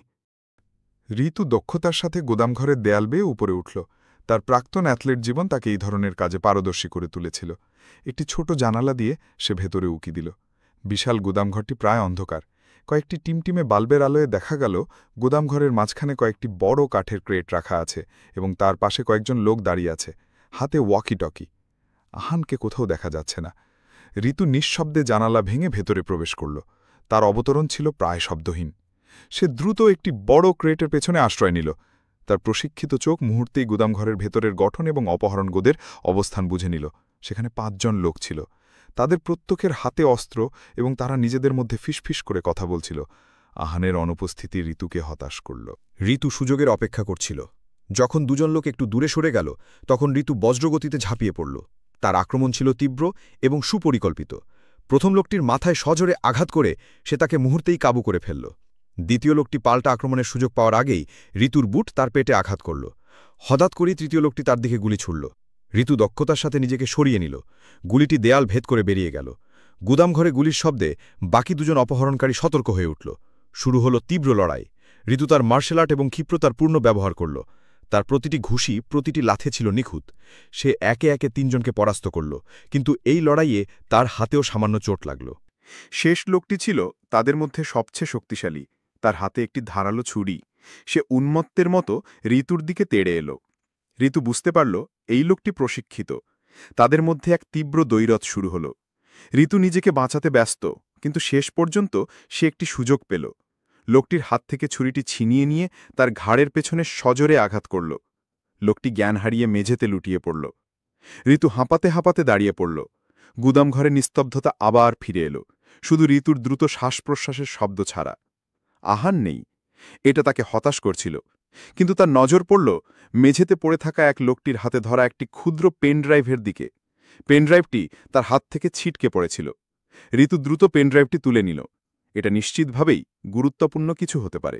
ঋতু দক্ষতার সাথে গোদামঘরের দেয়াল বেয়ে উপরে উঠল। তার প্রাক্তন অ্যাথলেট জীবন তাকে এই ধরনের কাজে পারদর্শী করে তুলেছিল। একটি ছোট জানালা দিয়ে সে ভেতরে উকি দিল। বিশাল গুদামঘরটি প্রায় অন্ধকার। কয়েকটি টিমটিমে বাল্বের আলোয় দেখা গেল গুদামঘরের মাঝখানে কয়েকটি বড় কাঠের ক্রেট রাখা আছে এবং তার পাশে কয়েকজন লোক দাঁড়িয়ে আছে, হাতে ওয়াকি টকি। আহানকে কোথাও দেখা যাচ্ছে না। ঋতু নিঃশব্দে জানালা ভেঙে ভেতরে প্রবেশ করল। তার অবতরণ ছিল প্রায় শব্দহীন। সে দ্রুত একটি বড় ক্রেটের পেছনে আশ্রয় নিল। তার প্রশিক্ষিত চোখ মুহূর্তেই গুদামঘরের ভেতরের গঠন এবং অপহরণগোদের অবস্থান বুঝে নিল। সেখানে 5 জন লোক ছিল। তাদের প্রত্যেকের হাতে অস্ত্র এবং তারা নিজেদের মধ্যে ফিসফিস করে কথা বলছিল। আহানের অনুপস্থিতি ঋতুকে হতাশ করল। ঋতু সুযোগের অপেক্ষা করছিল। যখন দুজন লোক একটু দূরে সরে গেল, তখন ঋতু বজ্রগতিতে ঝাঁপিয়ে পড়ল। তার আক্রমণ ছিল তীব্র এবং সুপরিকল্পিত। প্রথম লোকটির মাথায় সজোরে আঘাত করে সে তাকে মুহূর্তেই কাবু করে ফেলল। দ্বিতীয় লোকটি পাল্টা আক্রমণের সুযোগ পাওয়ার আগেই ঋতুর বুট তার পেটে আঘাত করল। হঠাৎ করেই তৃতীয় লোকটি তার দিকে গুলি ছুড়ল। ঋতু দক্ষতার সাথে নিজেকে সরিয়ে নিল। গুলিটি দেয়াল ভেদ করে বেরিয়ে গেল। গুদামঘরে গুলির শব্দে বাকি দুজন অপহরণকারী সতর্ক হয়ে উঠল। শুরু হলো তীব্র লড়াই। ঋতু তার মার্শাল আর্ট এবং ক্ষিপ্রতার পূর্ণ ব্যবহার করল। তার প্রতিটি ঘুষি, প্রতিটি লাথে ছিল নিখুঁত। সে একে একে 3 জনকে পরাস্ত করল, কিন্তু এই লড়াইয়ে তার হাতেও সামান্য চোট লাগল। শেষ লোকটি ছিল তাদের মধ্যে সবচেয়ে শক্তিশালী। তার হাতে একটি ধারালো ছুরি। সে উন্মত্তের মতো ঋতুর দিকে তেড়ে এলো। ঋতু বুঝতে পারল এই লোকটি প্রশিক্ষিত। তাদের মধ্যে এক তীব্র দ্বৈরথ শুরু হল। ঋতু নিজেকে বাঁচাতে ব্যস্ত, কিন্তু শেষ পর্যন্ত সে একটি সুযোগ পেল। লোকটির হাত থেকে ছুরিটি ছিনিয়ে নিয়ে তার ঘাড়ের পেছনে সজোরে আঘাত করল। লোকটি জ্ঞান হারিয়ে মেঝেতে লুটিয়ে পড়ল। ঋতু হাঁপাতে হাঁপাতে দাঁড়িয়ে পড়ল। গুদামঘরে নিস্তব্ধতা আবার ফিরে এলো, শুধু ঋতুর দ্রুত শ্বাস-প্রশ্বাসের শব্দ ছাড়া। আহান নেই। এটা তাকে হতাশ করছিল। কিন্তু তার নজর পড়ল মেঝেতে পড়ে থাকা এক লোকটির হাতে ধরা একটি ক্ষুদ্র পেনড্রাইভের দিকে। পেনড্রাইভটি তার হাত থেকে ছিটকে পড়েছিল। ঋতু দ্রুত পেনড্রাইভটি তুলে নিল। এটা নিশ্চিতভাবেই গুরুত্বপূর্ণ কিছু হতে পারে।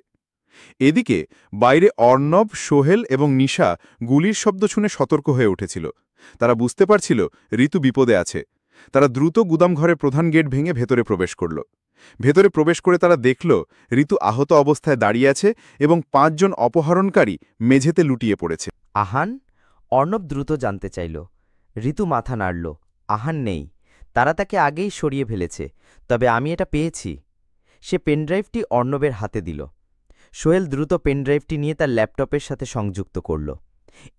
এদিকে বাইরে অর্ণব, সোহেল এবং নিশা গুলির শব্দ শুনে সতর্ক হয়ে উঠেছিল। তারা বুঝতে পারছিল ঋতু বিপদে আছে। তারা দ্রুত গুদামঘরের প্রধান গেট ভেঙে ভেতরে প্রবেশ করল। ভেতরে প্রবেশ করে তারা দেখল ঋতু আহত অবস্থায় দাঁড়িয়ে আছে এবং 5 জন অপহরণকারী মেঝেতে লুটিয়ে পড়েছে। আহান? অর্ণব দ্রুত জানতে চাইল। ঋতু মাথা নাড়ল। আহান নেই। তারা তাকে আগেই সরিয়ে ফেলেছে। তবে আমি এটা পেয়েছি। সে পেনড্রাইভটি অর্ণবের হাতে দিল। সোহেল দ্রুত পেনড্রাইভটি নিয়ে তার ল্যাপটপের সাথে সংযুক্ত করল।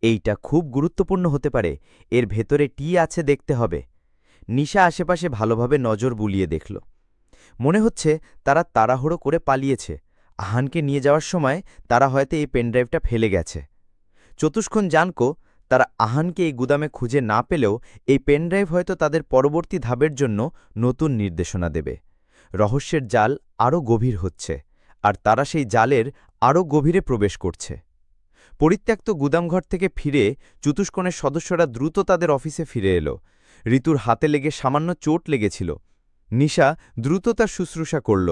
এইটা খুব গুরুত্বপূর্ণ হতে পারে। এর ভেতরে টি আছে দেখতে হবে। নিশা আশেপাশে ভালোভাবে নজর বুলিয়ে দেখল। মনে হচ্ছে তারা তাড়াহুড়ো করে পালিয়েছে। আহানকে নিয়ে যাওয়ার সময় তারা হয়তো এই পেনড্রাইভটা ফেলে গেছে। চতুষ্কোণ জানকো তারা আহানকে এই গুদামে খুঁজে না পেলেও এই পেনড্রাইভ হয়তো তাদের পরবর্তী ধাপের জন্য নতুন নির্দেশনা দেবে। রহস্যের জাল আরও গভীর হচ্ছে, আর তারা সেই জালের আরও গভীরে প্রবেশ করছে। পরিত্যক্ত গুদামঘর থেকে ফিরে চতুষ্কোণের সদস্যরা দ্রুত তাদের অফিসে ফিরে এলো। ঋতুর হাতে লেগে সামান্য চোট লেগেছিল। নিশা দ্রুত তার শুশ্রূষা করল।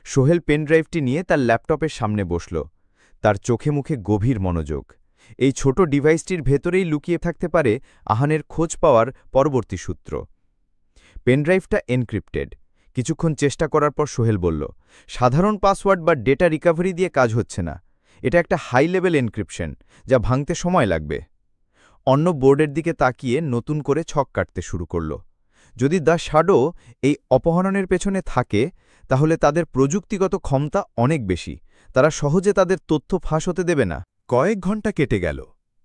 সোহেল পেনড্রাইভটি নিয়ে তার ল্যাপটপের সামনে বসল। তার চোখে মুখে গভীর মনোযোগ। এই ছোট ডিভাইসটির ভেতরেই লুকিয়ে থাকতে পারে আহানের খোঁজ পাওয়ার পরবর্তী সূত্র। পেনড্রাইভটা এনক্রিপ্টেড। কিছুক্ষণ চেষ্টা করার পর সোহেল বলল, সাধারণ পাসওয়ার্ড বা ডেটা রিকভারি দিয়ে কাজ হচ্ছে না। এটা একটা হাই লেভেল এনক্রিপশন, যা ভাঙতে সময় লাগবে। অন্য বোর্ডের দিকে তাকিয়ে নতুন করে ছক কাটতে শুরু করল। যদি দ্য শ্যাডো এই অপহরণের পেছনে থাকে, তাহলে তাদের প্রযুক্তিগত ক্ষমতা অনেক বেশি। তারা সহজে তাদের তথ্য ফাঁস হতে দেবে না। কয়েক ঘন্টা কেটে গেল।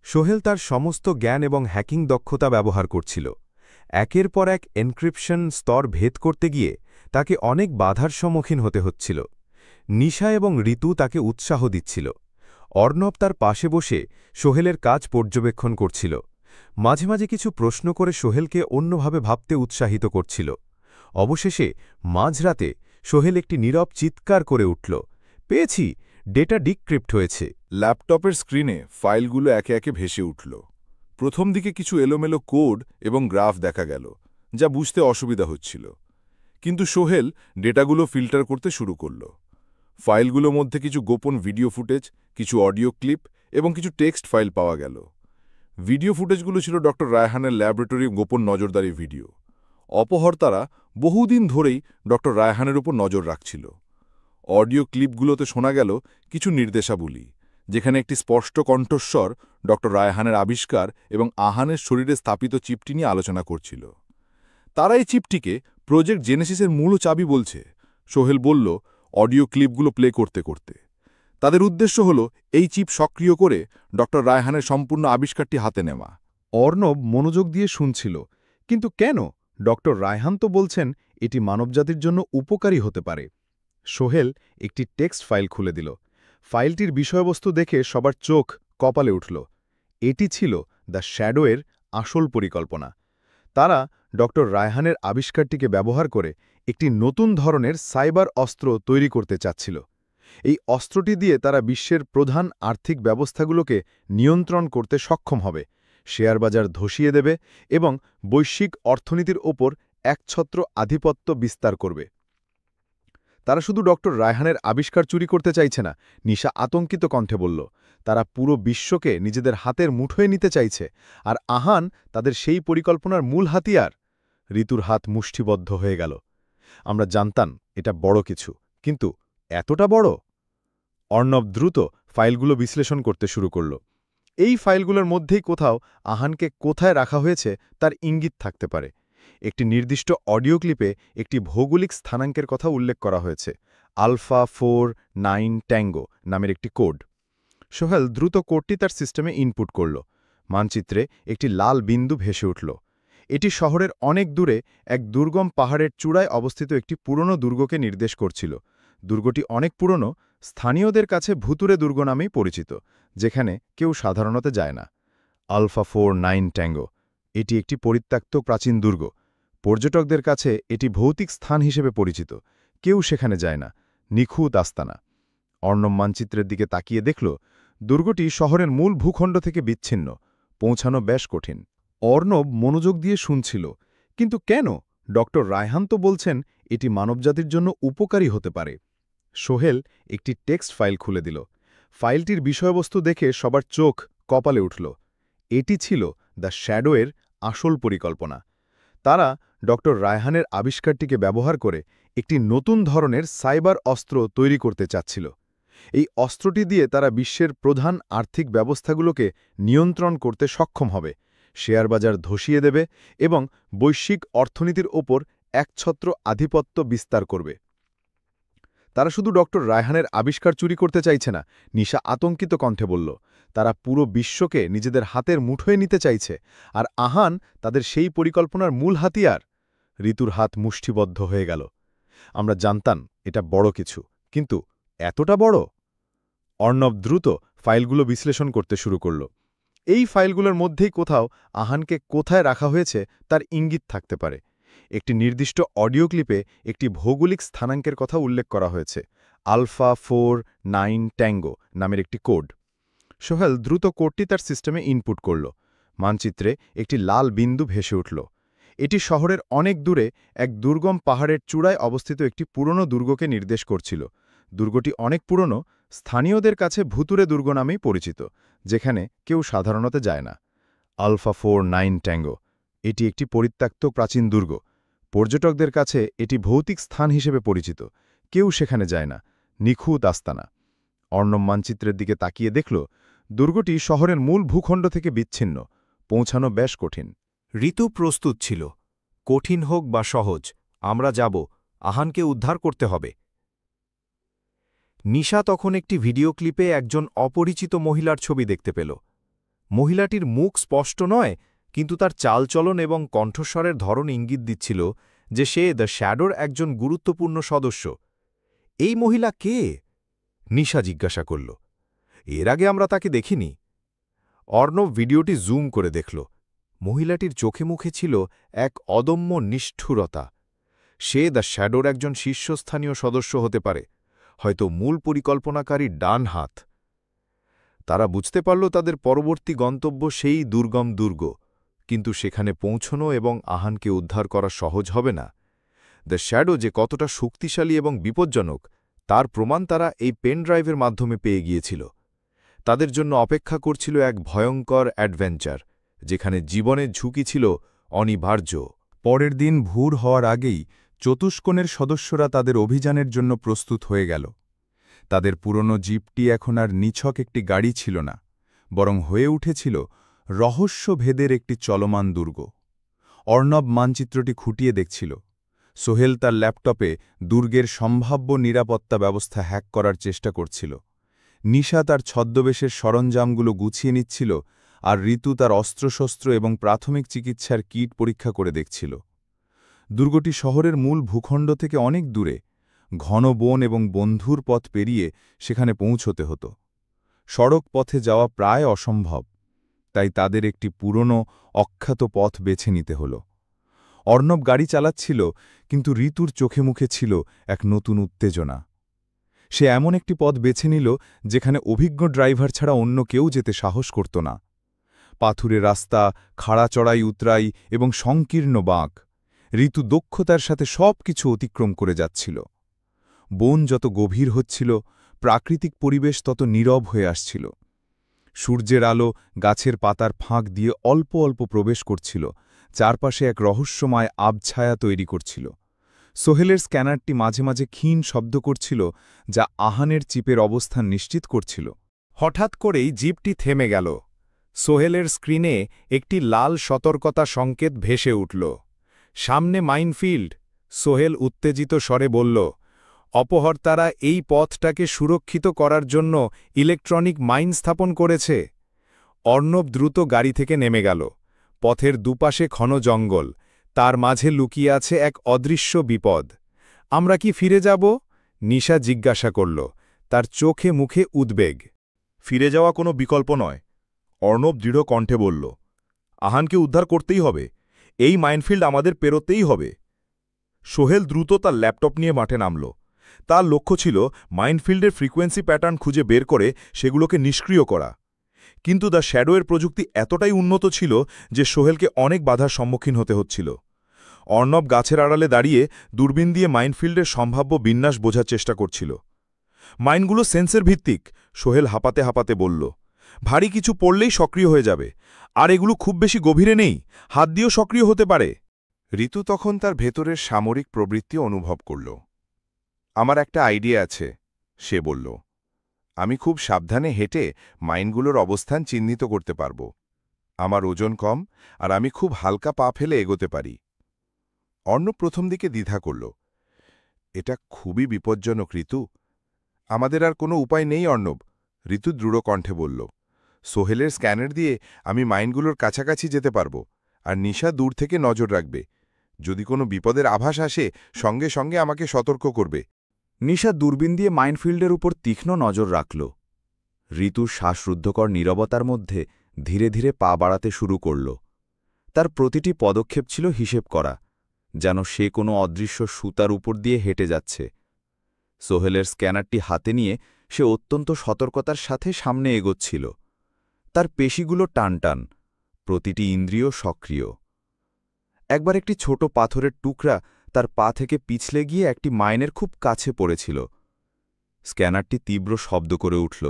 সোহেল তার সমস্ত জ্ঞান এবং হ্যাকিং দক্ষতা ব্যবহার করছিল। একের পর এক এনক্রিপশন স্তর ভেদ করতে গিয়ে তাকে অনেক বাধার সম্মুখীন হতে হচ্ছিল। নিশা এবং ঋতু তাকে উৎসাহ দিচ্ছিল। অর্ণব তার পাশে বসে সোহেলের কাজ পর্যবেক্ষণ করছিল। মাঝে মাঝে কিছু প্রশ্ন করে সোহেলকে অন্যভাবে ভাবতে উৎসাহিত করছিল। অবশেষে মাঝরাতে সোহেল একটি নীরব চিৎকার করে উঠল, পেয়েছি, ডেটা ডিক্রিপ্ট হয়েছে। ল্যাপটপের স্ক্রিনে ফাইলগুলো একে একে ভেসে উঠল। প্রথম দিকে কিছু এলোমেলো কোড এবং গ্রাফ দেখা গেল, যা বুঝতে অসুবিধা হচ্ছিল। কিন্তু সোহেল ডেটাগুলো ফিল্টার করতে শুরু করল। ফাইলগুলোর মধ্যে কিছু গোপন ভিডিও ফুটেজ, কিছু অডিও ক্লিপ এবং কিছু টেক্সট ফাইল পাওয়া গেল। ভিডিও ফুটেজগুলো ছিল ড রায়হানের ল্যাবরেটরির গোপন নজরদারি ভিডিও। অপহর্তারা বহুদিন ধরেই ড রায়হানের উপর নজর রাখছিল। অডিও ক্লিপগুলোতে শোনা গেল কিছু নির্দেশাবলী, যেখানে একটি স্পষ্ট কণ্ঠস্বর ড রায়হানের আবিষ্কার এবং আহানের শরীরে স্থাপিত চিপটি নিয়ে আলোচনা করছিল। তারা এই চিপটিকে প্রজেক্ট জেনেসিসের মূল চাবি বলছে, সোহেল বলল অডিও ক্লিপগুলো প্লে করতে করতে। তাদের উদ্দেশ্য হল এই চিপ সক্রিয় করে ড রায়হানের সম্পূর্ণ আবিষ্কারটি হাতে নেওয়া। অর্ণব মনোযোগ দিয়ে শুনছিল, কিন্তু কেন? ডক্টর রায়হান তো বলছেন এটি মানবজাতির জন্য উপকারী হতে পারে। সোহেল একটি টেক্সট ফাইল খুলে দিল। ফাইলটির বিষয়বস্তু দেখে সবার চোখ কপালে উঠল। এটি ছিল দ্য শ্যাডোয়ের আসল পরিকল্পনা। তারা ডক্টর রায়হানের আবিষ্কারটিকে ব্যবহার করে একটি নতুন ধরনের সাইবার অস্ত্র তৈরি করতে চাচ্ছিল। এই অস্ত্রটি দিয়ে তারা বিশ্বের প্রধান আর্থিক ব্যবস্থাগুলোকে নিয়ন্ত্রণ করতে সক্ষম হবে, শেয়ার বাজার ধসিয়ে দেবে এবং বৈশ্বিক অর্থনীতির ওপর একছত্র আধিপত্য বিস্তার করবে। তারা শুধু ডক্টর রায়হানের আবিষ্কার চুরি করতে চাইছে না, নিশা আতঙ্কিত কণ্ঠে বলল। তারা পুরো বিশ্বকে নিজেদের হাতের মুঠোয় নিতে চাইছে, আর আহান তাদের সেই পরিকল্পনার মূল হাতিয়ার। ঋতুর হাত মুষ্টিবদ্ধ হয়ে গেল। আমরা জানতাম এটা বড় কিছু, কিন্তু এতটা বড়? অর্ণব দ্রুত ফাইলগুলো বিশ্লেষণ করতে শুরু করল। এই ফাইলগুলোর মধ্যেই কোথাও আহানকে কোথায় রাখা হয়েছে তার ইঙ্গিত থাকতে পারে। একটি নির্দিষ্ট অডিও ক্লিপে একটি ভৌগোলিক স্থানাঙ্কের কথা উল্লেখ করা হয়েছে, আলফা 49 ট্যাঙ্গো নামের একটি কোড। সোহেল দ্রুত কোডটি তার সিস্টেমে ইনপুট করল। মানচিত্রে একটি লাল বিন্দু ভেসে উঠল। এটি শহরের অনেক দূরে এক দুর্গম পাহাড়ের চূড়ায় অবস্থিত একটি পুরনো দুর্গকে নির্দেশ করছিল। দুর্গটি অনেক পুরনো, স্থানীয়দের কাছে ভুতুরে দুর্গ নামেই পরিচিত, যেখানে কেউ সাধারণত যায় না। আলফা 49 ট্যাঙ্গো, এটি একটি পরিত্যক্ত প্রাচীন দুর্গ। পর্যটকদের কাছে এটি ভৌতিক স্থান হিসেবে পরিচিত, কেউ সেখানে যায় না, নিখুঁত আস্তানা। অর্ণব মানচিত্রের দিকে তাকিয়ে দেখল দুর্গটি শহরের মূল ভূখণ্ড থেকে বিচ্ছিন্ন, পৌঁছানো বেশ কঠিন। অর্ণব মনোযোগ দিয়ে শুনছিল, কিন্তু কেন? ডক্টর রায়হান তো বলছেন এটি মানবজাতির জন্য উপকারী হতে পারে। সোহেল একটি টেক্সট ফাইল খুলে দিল। ফাইলটির বিষয়বস্তু দেখে সবার চোখ কপালে উঠল। এটি ছিল দ্য শ্যাডোয়ের আসল পরিকল্পনা। তারা ডক্টর রায়হানের আবিষ্কারটিকে ব্যবহার করে একটি নতুন ধরনের সাইবার অস্ত্র তৈরি করতে চাচ্ছিল। এই অস্ত্রটি দিয়ে তারা বিশ্বের প্রধান আর্থিক ব্যবস্থাগুলোকে নিয়ন্ত্রণ করতে সক্ষম হবে, শেয়ার বাজার ধসিয়ে দেবে এবং বৈশ্বিক অর্থনীতির ওপর একছত্র আধিপত্য বিস্তার করবে। তারা শুধু ডক্টর রায়হানের আবিষ্কার চুরি করতে চাইছে না, নিশা আতঙ্কিত কণ্ঠে বলল। তারা পুরো বিশ্বকে নিজেদের হাতের মুঠোয় নিতে চাইছে, আর আহান তাদের সেই পরিকল্পনার মূল হাতিয়ার। ঋতুর হাত মুষ্টিবদ্ধ হয়ে গেল। আমরা জানতাম এটা বড় কিছু, কিন্তু এতটা বড়? অর্ণব দ্রুত ফাইলগুলো বিশ্লেষণ করতে শুরু করল। এই ফাইলগুলোর মধ্যেই কোথাও আহানকে কোথায় রাখা হয়েছে তার ইঙ্গিত থাকতে পারে। একটি নির্দিষ্ট অডিও ক্লিপে একটি ভৌগোলিক স্থানাঙ্কের কথা উল্লেখ করা হয়েছে, আলফা 49 ট্যাঙ্গো নামের একটি কোড। সোহেল দ্রুত কোডটি তার সিস্টেমে ইনপুট করল। মানচিত্রে একটি লাল বিন্দু ভেসে উঠল। এটি শহরের অনেক দূরে এক দুর্গম পাহাড়ের চূড়ায় অবস্থিত একটি পুরনো দুর্গকে নির্দেশ করছিল। দুর্গটি অনেক পুরনো, স্থানীয়দের কাছে ভুতুরে দুর্গ নামেই পরিচিত, যেখানে কেউ সাধারণত যায় না। আলফা 49 ট্যাঙ্গো, এটি একটি পরিত্যক্ত প্রাচীন দুর্গ। পর্যটকদের কাছে এটি ভৌতিক স্থান হিসেবে পরিচিত, কেউ সেখানে যায় না, নিখুঁত আস্তানা। অর্ণব মানচিত্রের দিকে তাকিয়ে দেখল দুর্গটি শহরের মূল ভূখণ্ড থেকে বিচ্ছিন্ন, পৌঁছানো বেশ কঠিন। ঋতু প্রস্তুত ছিল। কঠিন হোক বা সহজ, আমরা যাব, আহানকে উদ্ধার করতে হবে। নিশা তখন একটি ভিডিও ক্লিপে একজন অপরিচিত মহিলার ছবি দেখতে পেল। মহিলাটির মুখ স্পষ্ট নয়, কিন্তু তার চালচলন এবং কণ্ঠস্বরের ধরন ইঙ্গিত দিচ্ছিল যে সে দ্য শ্যাডোর একজন গুরুত্বপূর্ণ সদস্য। এই মহিলা কে? নিশা জিজ্ঞাসা করল। এর আগে আমরা তাকে দেখিনি। অর্ণব ভিডিওটি জুম করে দেখল। মহিলাটির চোখে মুখে ছিল এক অদম্য নিষ্ঠুরতা। সে দ্য শ্যাডোর একজন শীর্ষস্থানীয় সদস্য হতে পারে, হয়তো মূল পরিকল্পনাকারীর ডান হাত। তারা বুঝতে পারল তাদের পরবর্তী গন্তব্য সেই দুর্গম দুর্গ, কিন্তু সেখানে পৌঁছনো এবং আহানকে উদ্ধার করা সহজ হবে না। দ্য শ্যাডো যে কতটা শক্তিশালী এবং বিপজ্জনক তার প্রমাণ তারা এই পেন ড্রাইভের মাধ্যমে পেয়ে গিয়েছিল। তাদের জন্য অপেক্ষা করছিল এক ভয়ঙ্কর অ্যাডভেঞ্চার, যেখানে জীবনের ঝুঁকি ছিল অনিবার্য। পরের দিন ভোর হওয়ার আগেই চতুষ্কোণের সদস্যরা তাদের অভিযানের জন্য প্রস্তুত হয়ে গেল। তাদের পুরনো জিপটি এখন আর নিছক একটি গাড়ি ছিল না, বরং হয়ে উঠেছিল রহস্যভেদের একটি চলমান দুর্গ। অর্ণব মানচিত্রটি খুঁটিয়ে দেখছিল। সোহেল তার ল্যাপটপে দুর্গের সম্ভাব্য নিরাপত্তা ব্যবস্থা হ্যাক করার চেষ্টা করছিল। নিশা তার ছদ্মবেশের সরঞ্জামগুলো গুছিয়ে নিচ্ছিল, আর ঋতু তার অস্ত্রশস্ত্র এবং প্রাথমিক চিকিৎসার কিট পরীক্ষা করে দেখছিল। দুর্গটি শহরের মূল ভূখণ্ড থেকে অনেক দূরে, ঘন বন এবং বন্ধুর পথ পেরিয়ে সেখানে পৌঁছতে হতো। সড়ক পথে যাওয়া প্রায় অসম্ভব, তাই তাদের একটি পুরনো অখ্যাত পথ বেছে নিতে হল। অর্ণব গাড়ি চালাচ্ছিল, কিন্তু ঋতুর চোখে মুখে ছিল এক নতুন উত্তেজনা। সে এমন একটি পথ বেছে নিল যেখানে অভিজ্ঞ ড্রাইভার ছাড়া অন্য কেউ যেতে সাহস করত না। পাথুরে রাস্তা, খাড়া চড়াই উতরাই এবং সংকীর্ণ বাঁক, ঋতু দক্ষতার সাথে সব কিছু অতিক্রম করে যাচ্ছিল। বন যত গভীর হচ্ছিল, প্রাকৃতিক পরিবেশ তত নীরব হয়ে আসছিল। সূর্যের আলো গাছের পাতার ফাঁক দিয়ে অল্প অল্প প্রবেশ করছিল, চারপাশে এক রহস্যময় আবছায়া তৈরি করছিল। সোহেলের স্ক্যানারটি মাঝে মাঝে ক্ষীণ শব্দ করছিল, যা আহানের চিপের অবস্থান নিশ্চিত করছিল। হঠাৎ করেই জিপটি থেমে গেল। সোহেলের স্ক্রিনে একটি লাল সতর্কতা সংকেত ভেসে উঠল। সামনে মাইনফিল্ড, সোহেল উত্তেজিত স্বরে বলল। অপহর্তারা এই পথটাকে সুরক্ষিত করার জন্য ইলেকট্রনিক মাইন স্থাপন করেছে। অর্ণব দ্রুত গাড়ি থেকে নেমে গেল। পথের দুপাশে ঘন জঙ্গল, তার মাঝে লুকিয়ে আছে এক অদৃশ্য বিপদ। আমরা কি ফিরে যাব? নিশা জিজ্ঞাসা করল, তার চোখে মুখে উদ্বেগ। ফিরে যাওয়া কোনো বিকল্প নয়, অর্ণব দৃঢ় কণ্ঠে বলল। আহানকে উদ্ধার করতেই হবে, এই মাইনফিল্ড আমাদের পেরোতেই হবে। সোহেল দ্রুত তার ল্যাপটপ নিয়ে মাঠে নামল। তার লক্ষ্য ছিল মাইনফিল্ডের ফ্রিকোয়েন্সি প্যাটার্ন খুঁজে বের করে সেগুলোকে নিষ্ক্রিয় করা। কিন্তু দ্য শ্যাডোয়ের প্রযুক্তি এতটাই উন্নত ছিল যে সোহেলকে অনেক বাধার সম্মুখীন হতে হচ্ছিল। অর্ণব গাছের আড়ালে দাঁড়িয়ে দূরবীন দিয়ে মাইনফিল্ডের সম্ভাব্য বিন্যাস বোঝার চেষ্টা করছিল। মাইনগুলো সেন্সের ভিত্তিক, সোহেল হাঁপাতে হাঁপাতে বলল। ভারী কিছু পড়লেই সক্রিয় হয়ে যাবে, আর এগুলো খুব বেশি গভীরে নেই, হাত দিয়েও সক্রিয় হতে পারে। ঋতু তখন তার ভেতরের সামরিক প্রবৃত্তি অনুভব করল। আমার একটা আইডিয়া আছে, সে বলল। আমি খুব সাবধানে হেঁটে মাইনগুলোর অবস্থান চিহ্নিত করতে পারব। আমার ওজন কম, আর আমি খুব হালকা পা ফেলে এগোতে পারি। অর্ণব প্রথম দিকে দ্বিধা করল। এটা খুবই বিপজ্জনক ঋতু। আমাদের আর কোনো উপায় নেই অর্ণব, ঋতু দৃঢ় কণ্ঠে বলল। সোহেলের স্ক্যানার দিয়ে আমি মাইনগুলোর কাছাকাছি যেতে পারব, আর নিশা দূর থেকে নজর রাখবে। যদি কোনো বিপদের আভাস আসে, সঙ্গে সঙ্গে আমাকে সতর্ক করবে। নিশা দূরবীন দিয়ে মাইনফিল্ডের উপর তীক্ষ্ণ নজর রাখল। ঋতুর শ্বাসরুদ্ধকর নীরবতার মধ্যে ধীরে ধীরে পা বাড়াতে শুরু করল। তার প্রতিটি পদক্ষেপ ছিল হিসেব করা, যেন সে কোনো অদৃশ্য সুতার উপর দিয়ে হেঁটে যাচ্ছে। সোহেলের স্ক্যানারটি হাতে নিয়ে সে অত্যন্ত সতর্কতার সাথে সামনে এগোচ্ছিল। তার পেশিগুলো টানটান, প্রতিটি ইন্দ্রিয় সক্রিয়। একবার একটি ছোট পাথরের টুকরা তার পা থেকে পিছলে গিয়ে একটি মাইনের খুব কাছে পড়েছিল। স্ক্যানারটি তীব্র শব্দ করে উঠল।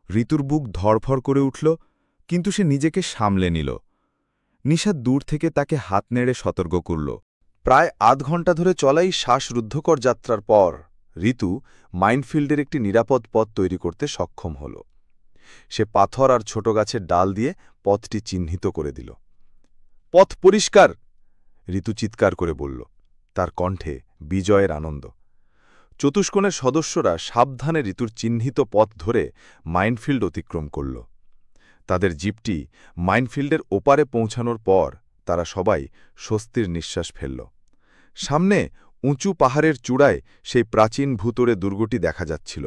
ঋতুর বুক ধড়ফড় করে উঠল, কিন্তু সে নিজেকে সামলে নিল। নিশা দূর থেকে তাকে হাত নেড়ে সতর্ক করল। প্রায় আধ ঘণ্টা ধরে চলাই শ্বাসরুদ্ধকর যাত্রার পর ঋতু মাইনফিল্ডের একটি নিরাপদ পথ তৈরি করতে সক্ষম হল। সে পাথর আর ছোট গাছের ডাল দিয়ে পথটি চিহ্নিত করে দিল। পথ পরিষ্কার, ঋতু চিৎকার করে বলল, তার কণ্ঠে বিজয়ের আনন্দ। চতুষ্কোণের সদস্যরা সাবধানে ঋতুর চিহ্নিত পথ ধরে মাইনফিল্ড অতিক্রম করল। তাদের জিপটি মাইনফিল্ডের ওপারে পৌঁছানোর পর তারা সবাই স্বস্তির নিঃশ্বাস ফেলল। সামনে উঁচু পাহাড়ের চূড়ায় সেই প্রাচীন ভূতরে দুর্গটি দেখা যাচ্ছিল।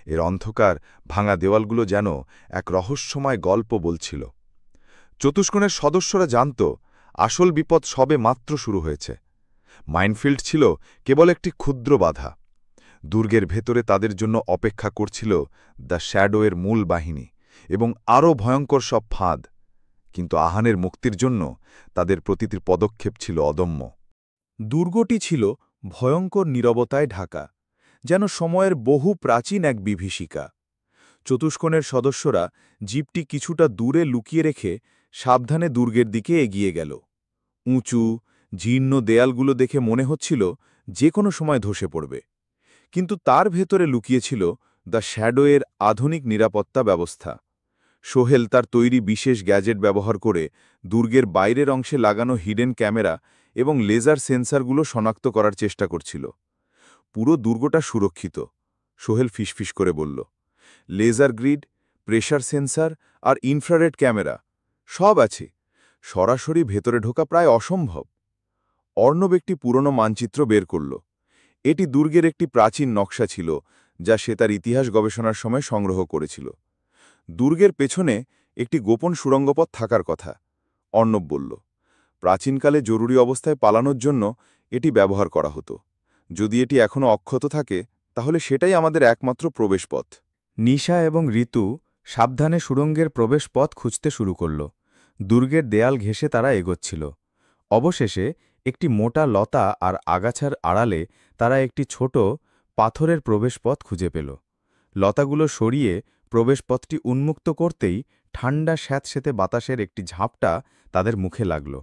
এর অন্ধকার ভাঙা দেওয়ালগুলো যেন এক রহস্যময় গল্প বলছিল। চতুষ্কোণের সদস্যরা জানত আসল বিপদ সবে মাত্র শুরু হয়েছে। মাইনফিল্ড ছিল কেবল একটি ক্ষুদ্র বাধা। দুর্গের ভেতরে তাদের জন্য অপেক্ষা করছিল দ্য শ্যাডোয়ের মূল বাহিনী এবং আরও ভয়ঙ্কর সব ফাঁদ। কিন্তু আহানের মুক্তির জন্য তাদের প্রতিটি পদক্ষেপ ছিল অদম্য। দুর্গটি ছিল ভয়ঙ্কর নীরবতায় ঢাকা, যেন সময়ের বহু প্রাচীন এক বিভীষিকা। চতুষ্কোণের সদস্যরা জিপটি কিছুটা দূরে লুকিয়ে রেখে সাবধানে দুর্গের দিকে এগিয়ে গেল। উঁচু জীর্ণ দেয়ালগুলো দেখে মনে হচ্ছিল যে কোনো সময় ধসে পড়বে, কিন্তু তার ভেতরে লুকিয়েছিল দ্য শ্যাডোয়ের আধুনিক নিরাপত্তা ব্যবস্থা। সোহেল তার তৈরি বিশেষ গ্যাজেট ব্যবহার করে দুর্গের বাইরের অংশে লাগানো হিডেন ক্যামেরা এবং লেজার সেন্সারগুলো শনাক্ত করার চেষ্টা করছিল। পুরো দুর্গটা সুরক্ষিত, সোহেল ফিসফিস করে বলল। লেজার গ্রিড, প্রেশার সেন্সার আর ইনফ্রারেড ক্যামেরা সব আছে। সরাসরি ভেতরে ঢোকা প্রায় অসম্ভব। অর্ণব একটি পুরনো মানচিত্র বের করল। এটি দুর্গের একটি প্রাচীন নকশা ছিল, যা সে তার ইতিহাস গবেষণার সময় সংগ্রহ করেছিল। দুর্গের পেছনে একটি গোপন সুড়ঙ্গপথ থাকার কথা, অর্ণব বলল। প্রাচীনকালে জরুরি অবস্থায় পালানোর জন্য এটি ব্যবহার করা হতো। যদি এটি এখনও অক্ষত থাকে, তাহলে সেটাই আমাদের একমাত্র প্রবেশপথ। নিশা এবং ঋতু সাবধানে সুড়ঙ্গের প্রবেশপথ খুঁজতে শুরু করল। দুর্গের দেয়াল ঘেঁষে তারা এগোচ্ছিল। অবশেষে একটি মোটা লতা আর আগাছার আড়ালে তারা একটি ছোট পাথরের প্রবেশপথ খুঁজে পেল। লতাগুলো সরিয়ে প্রবেশপথটি উন্মুক্ত করতেই ঠান্ডা স্যাঁতসেঁতে বাতাসের একটি ঝাপটা তাদের মুখে লাগল।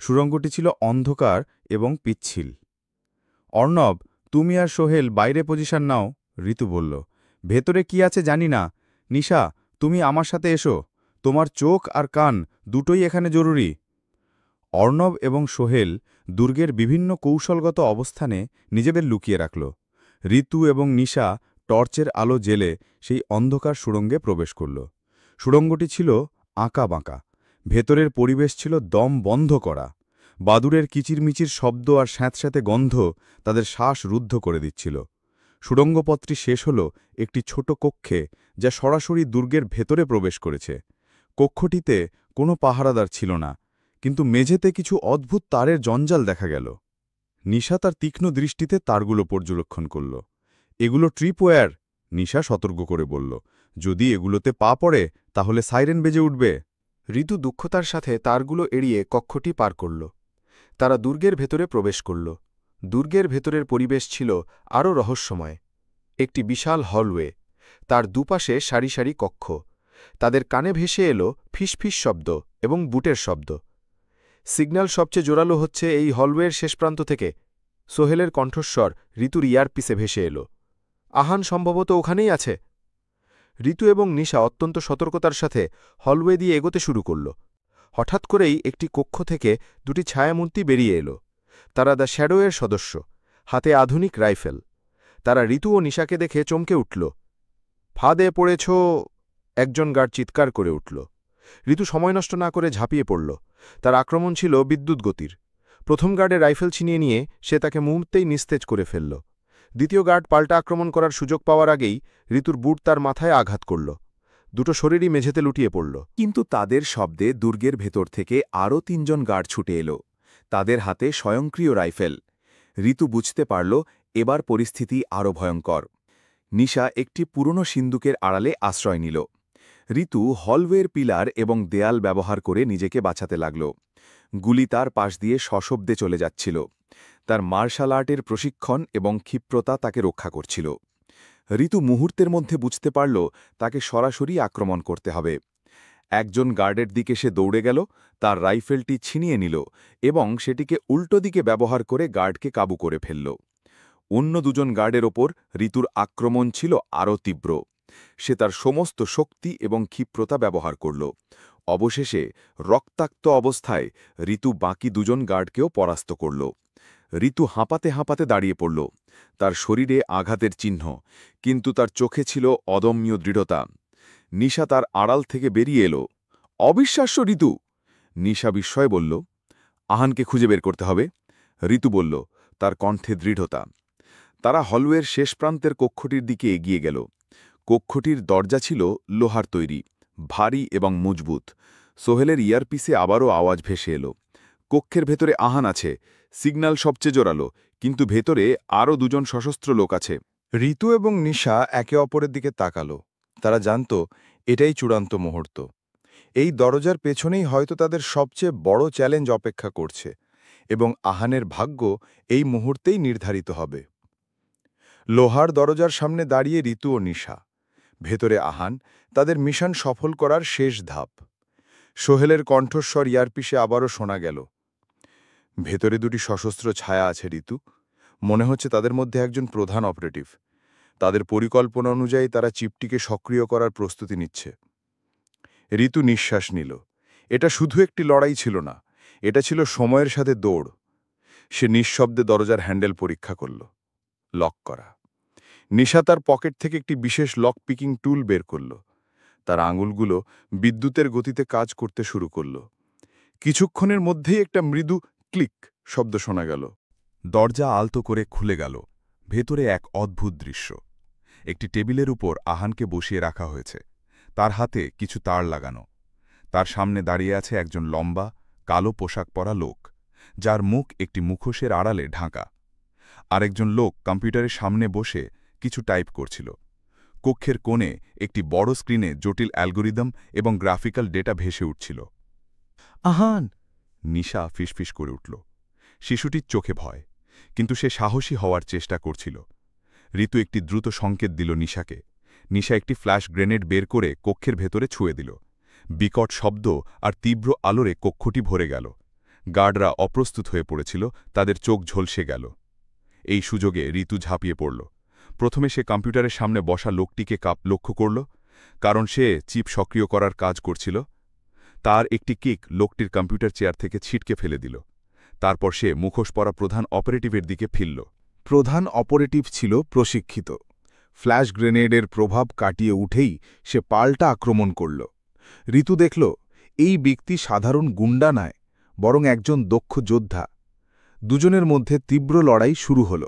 সুড়ঙ্গটি ছিল অন্ধকার এবং পিচ্ছিল। অর্ণব, তুমি আর সোহেল বাইরে পজিশন নাও, ঋতু বলল। ভেতরে কি আছে জানি না। নিশা, তুমি আমার সাথে এসো। তোমার চোখ আর কান দুটোই এখানে জরুরি। অর্ণব এবং সোহেল দুর্গের বিভিন্ন কৌশলগত অবস্থানে নিজেদের লুকিয়ে রাখল। ঋতু এবং নিশা টর্চের আলো জেলে সেই অন্ধকার সুড়ঙ্গে প্রবেশ করল। সুড়ঙ্গটি ছিল আঁকাবাঁকা। ভেতরের পরিবেশ ছিল দম বন্ধ করা। বাদুড়ের কিচিরমিচির শব্দ আর স্যাঁতস্যাঁতে গন্ধ তাদের শ্বাস রুদ্ধ করে দিচ্ছিল। সুড়ঙ্গপথটি শেষ হল একটি ছোট কক্ষে, যা সরাসরি দুর্গের ভেতরে প্রবেশ করেছে। কক্ষটিতে কোনো পাহারাদার ছিল না, কিন্তু মেঝেতে কিছু অদ্ভুত তারের জঞ্জাল দেখা গেল। নিশা তার তীক্ষ্ণ দৃষ্টিতে তারগুলো পর্যবেক্ষণ করল। এগুলো ট্রিপওয়্যার, নিশা সতর্ক করে বলল। যদি এগুলোতে পা পড়ে তাহলে সাইরেন বেজে উঠবে। ঋতু দুঃখতার সাথে তারগুলো এড়িয়ে কক্ষটি পার করল। তারা দুর্গের ভেতরে প্রবেশ করল। দুর্গের ভেতরের পরিবেশ ছিল আরও রহস্যময়। একটি বিশাল হলওয়ে, তার দুপাশে সারি সারি কক্ষ। তাদের কানে ভেসে এলো ফিসফিস শব্দ এবং বুটের শব্দ। সিগন্যাল সবচেয়ে জোরালো হচ্ছে এই হলওয়ের শেষ প্রান্ত থেকে। সোহেলের কণ্ঠস্বর ঋতুর ইয়ারপিসে ভেসে এলো। আহান সম্ভবত ওখানেই আছে। ঋতু এবং নিশা অত্যন্ত সতর্কতার সাথে হলওয়ে দিয়ে এগোতে শুরু করল। হঠাৎ করেই একটি কক্ষ থেকে দুটি ছায়ামূর্তি বেরিয়ে এলো। তারা দ্য শ্যাডোয়ের সদস্য, হাতে আধুনিক রাইফেল। তারা ঋতু ও নিশাকে দেখে চমকে উঠল। ফাঁদে পড়েছ, একজন গার্ড চিৎকার করে উঠল। ঋতু সময় নষ্ট না করে ঝাঁপিয়ে পড়ল। তার আক্রমণ ছিল বিদ্যুৎ গতির। প্রথম গার্ডের রাইফেল ছিনিয়ে নিয়ে সে তাকে মুহূর্তেই নিস্তেজ করে ফেলল। দ্বিতীয় গার্ড পাল্টা আক্রমণ করার সুযোগ পাওয়ার আগেই ঋতুর বুট তার মাথায় আঘাত করল। দুটো শরীরই মেঝেতে লুটিয়ে পড়ল। কিন্তু তাদের শব্দে দুর্গের ভেতর থেকে আরও ৩ জন গার্ড ছুটে এলো, তাদের হাতে স্বয়ংক্রিয় রাইফেল। ঋতু বুঝতে পারল এবার পরিস্থিতি আরও ভয়ঙ্কর। নিশা একটি পুরনো সিন্দুকের আড়ালে আশ্রয় নিল। ঋতু হলওয়ের পিলার এবং দেয়াল ব্যবহার করে নিজেকে বাঁচাতে লাগল। গুলি তার পাশ দিয়ে সশব্দে চলে যাচ্ছিল। তার মার্শাল আর্টের প্রশিক্ষণ এবং ক্ষিপ্রতা তাকে রক্ষা করছিল। ঋতু মুহূর্তের মধ্যে বুঝতে পারল তাকে সরাসরি আক্রমণ করতে হবে। একজন গার্ডের দিকে সে দৌড়ে গেল, তার রাইফেলটি ছিনিয়ে নিল এবং সেটিকে উল্টো দিকে ব্যবহার করে গার্ডকে কাবু করে ফেলল। অন্য দুজন গার্ডের ওপর ঋতুর আক্রমণ ছিল আরও তীব্র। সে তার সমস্ত শক্তি এবং ক্ষিপ্রতা ব্যবহার করল। অবশেষে রক্তাক্ত অবস্থায় ঋতু বাকি দুজন গার্ডকেও পরাস্ত করল। ঋতু হাঁপাতে হাঁপাতে দাঁড়িয়ে পড়ল। তার শরীরে আঘাতের চিহ্ন, কিন্তু তার চোখে ছিল অদম্য দৃঢ়তা। নিশা তার আড়াল থেকে বেরিয়ে এলো। অবিশ্বাস্য ঋতু! নিশা বিস্ময়ে বলল। আহানকে খুঁজে বের করতে হবে, ঋতু বলল, তার কণ্ঠে দৃঢ়তা। তারা হলওয়ের শেষ প্রান্তের কক্ষটির দিকে এগিয়ে গেল। কক্ষটির দরজা ছিল লোহার তৈরি, ভারী এবং মজবুত। সোহেলের ইয়ারপিসে আবারও আওয়াজ ভেসে এলো। কক্ষের ভেতরে আহান আছে, সিগন্যাল সবচেয়ে জোরালো, কিন্তু ভেতরে আরও 2 জন সশস্ত্র লোক আছে। ঋতু এবং নিশা একে অপরের দিকে তাকালো। তারা জানত এটাই চূড়ান্ত মুহূর্ত। এই দরজার পেছনেই হয়তো তাদের সবচেয়ে বড় চ্যালেঞ্জ অপেক্ষা করছে, এবং আহানের ভাগ্য এই মুহূর্তেই নির্ধারিত হবে। লোহার দরজার সামনে দাঁড়িয়ে ঋতু ও নিশা। ভেতরে আহান, তাদের মিশন সফল করার শেষ ধাপ। সোহেলের কণ্ঠস্বর ইয়ারপিসে আবারও শোনা গেল। ভেতরে 2টি সশস্ত্র ছায়া আছে ঋতু। মনে হচ্ছে তাদের মধ্যে একজন প্রধান অপারেটিভ। তাদের পরিকল্পনা অনুযায়ী তারা চিপটিকে সক্রিয় করার প্রস্তুতি নিচ্ছে। ঋতু নিঃশ্বাস নিল। এটা শুধু একটি লড়াই ছিল না, এটা ছিল সময়ের সাথে দৌড়। সে নিঃশব্দে দরজার হ্যান্ডেল পরীক্ষা করল। লক করা। নিশা তার পকেট থেকে একটি বিশেষ লক পিকিং টুল বের করল। তার আঙুলগুলো বিদ্যুতের গতিতে কাজ করতে শুরু করল। কিছুক্ষণের মধ্যেই একটা মৃদু ক্লিক শব্দ শোনা গেল। দরজা আলতো করে খুলে গেল। ভেতরে এক অদ্ভুত দৃশ্য। একটি টেবিলের উপর আহানকে বসিয়ে রাখা হয়েছে, তার হাতে কিছু তার লাগানো। তার সামনে দাঁড়িয়ে আছে একজন লম্বা, কালো পোশাক পরা লোক, যার মুখ একটি মুখোশের আড়ালে ঢাকা। আরেকজন লোক কম্পিউটারের সামনে বসে কিছু টাইপ করছিল। কক্ষের কোণে একটি বড় স্ক্রিনে জটিল অ্যালগোরিদম এবং গ্রাফিক্যাল ডেটা ভেসে উঠছিল। আহান! নিশা ফিসফিস করে উঠল। শিশুটির চোখে ভয়, কিন্তু সে সাহসী হওয়ার চেষ্টা করছিল। ঋতু একটি দ্রুত সংকেত দিল নিশাকে। নিশা একটি ফ্ল্যাশ গ্রেনেড বের করে কক্ষের ভেতরে ছুঁয়ে দিল। বিকট শব্দ আর তীব্র আলোরে কক্ষটি ভরে গেল। গার্ডরা অপ্রস্তুত হয়ে পড়েছিল, তাদের চোখ ঝলসে গেল। এই সুযোগে ঋতু ঝাঁপিয়ে পড়ল। প্রথমে সে কম্পিউটারের সামনে বসা লোকটিকে লক্ষ্য করল, কারণ সে চিপ সক্রিয় করার কাজ করছিল। তার একটি কিক লোকটির কম্পিউটার চেয়ার থেকে ছিটকে ফেলে দিল। তারপর সে মুখোশ পরা প্রধান অপারেটিভের দিকে ফিরল। প্রধান অপারেটিভ ছিল প্রশিক্ষিত। ফ্ল্যাশ গ্রেনেডের প্রভাব কাটিয়ে উঠেই সে পাল্টা আক্রমণ করল। ঋতু দেখল, এই ব্যক্তি সাধারণ গুন্ডা নয়, বরং একজন দক্ষ যোদ্ধা। দুজনের মধ্যে তীব্র লড়াই শুরু হল।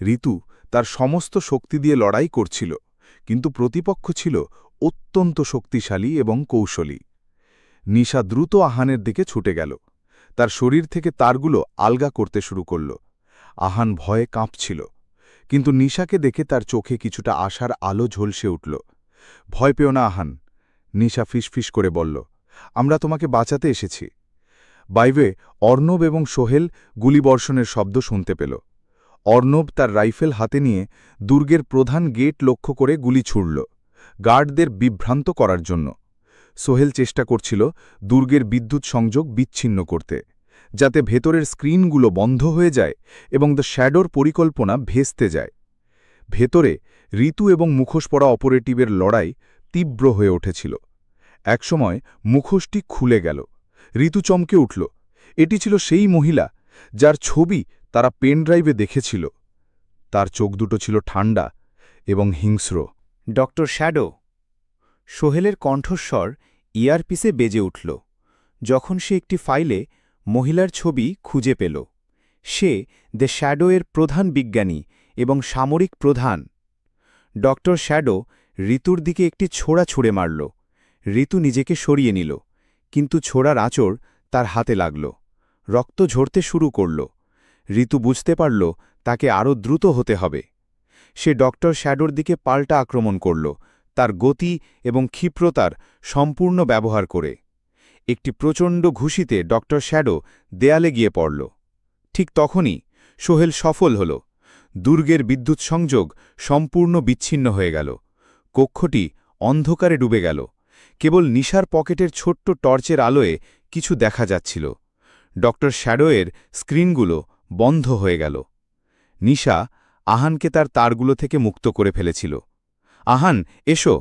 ঋতু তার সমস্ত শক্তি দিয়ে লড়াই করছিল, কিন্তু প্রতিপক্ষ ছিল অত্যন্ত শক্তিশালী এবং কৌশলী। নিশা দ্রুত আহানের দিকে ছুটে গেল। তার শরীর থেকে তারগুলো আলগা করতে শুরু করল। আহান ভয়ে কাঁপছিল, কিন্তু নিশাকে দেখে তার চোখে কিছুটা আশার আলো ঝলসে উঠল। ভয় পেও না আহান, নিশা ফিসফিস করে বলল, আমরা তোমাকে বাঁচাতে এসেছি। বাইরে অর্ণব এবং সোহেল গুলিবর্ষণের শব্দ শুনতে পেল। অর্ণব তার রাইফেল হাতে নিয়ে দুর্গের প্রধান গেট লক্ষ্য করে গুলি ছুড়ল, গার্ডদের বিভ্রান্ত করার জন্য। সোহেল চেষ্টা করছিল দুর্গের বিদ্যুৎ সংযোগ বিচ্ছিন্ন করতে, যাতে ভেতরের স্ক্রিনগুলো বন্ধ হয়ে যায় এবং দ্য শ্যাডোর পরিকল্পনা ভেস্তে যায়। ভেতরে ঋতু এবং মুখোশ পরা অপারেটিভের লড়াই তীব্র হয়ে উঠেছিল। একসময় মুখোশটি খুলে গেল। ঋতু চমকে উঠল। এটি ছিল সেই মহিলা যার ছবি তারা পেনড্রাইভে দেখেছিল। তার চোখ দুটো ছিল ঠান্ডা এবং হিংস্র। Doctor shadow. সোহেলের কণ্ঠস্বর ইয়ারপিসে বেজে উঠল, যখন সে একটি ফাইলে মহিলার ছবি খুঁজে পেল। সে দ্য শ্যাডো-এর প্রধান বিজ্ঞানী এবং সামরিক প্রধান। ডক্টর শ্যাডো ঋতুর দিকে একটি ছোড়া ছুঁড়ে মারল। ঋতু নিজেকে সরিয়ে নিল, কিন্তু ছোড়ার আঁচড় তার হাতে লাগল। রক্ত ঝরতে শুরু করল। ঋতু বুঝতে পারল তাকে আরও দ্রুত হতে হবে। সে ডক্টর শ্যাডোর দিকে পাল্টা আক্রমণ করল, তার গতি এবং ক্ষিপ্রতার সম্পূর্ণ ব্যবহার করে। একটি প্রচণ্ড ঘুষিতে ডক্টর শ্যাডো দেয়ালে গিয়ে পড়ল। ঠিক তখনই সোহেল সফল হল। দুর্গের বিদ্যুৎ সংযোগ সম্পূর্ণ বিচ্ছিন্ন হয়ে গেল। কক্ষটি অন্ধকারে ডুবে গেল। কেবল নিশার পকেটের ছোট্ট টর্চের আলোয় কিছু দেখা যাচ্ছিল। ডক্টর শ্যাডোয়ের স্ক্রিনগুলো বন্ধ হয়ে গেল। নিশা আহানকে তার তারগুলো থেকে মুক্ত করে ফেলেছিল। আহান, এসো!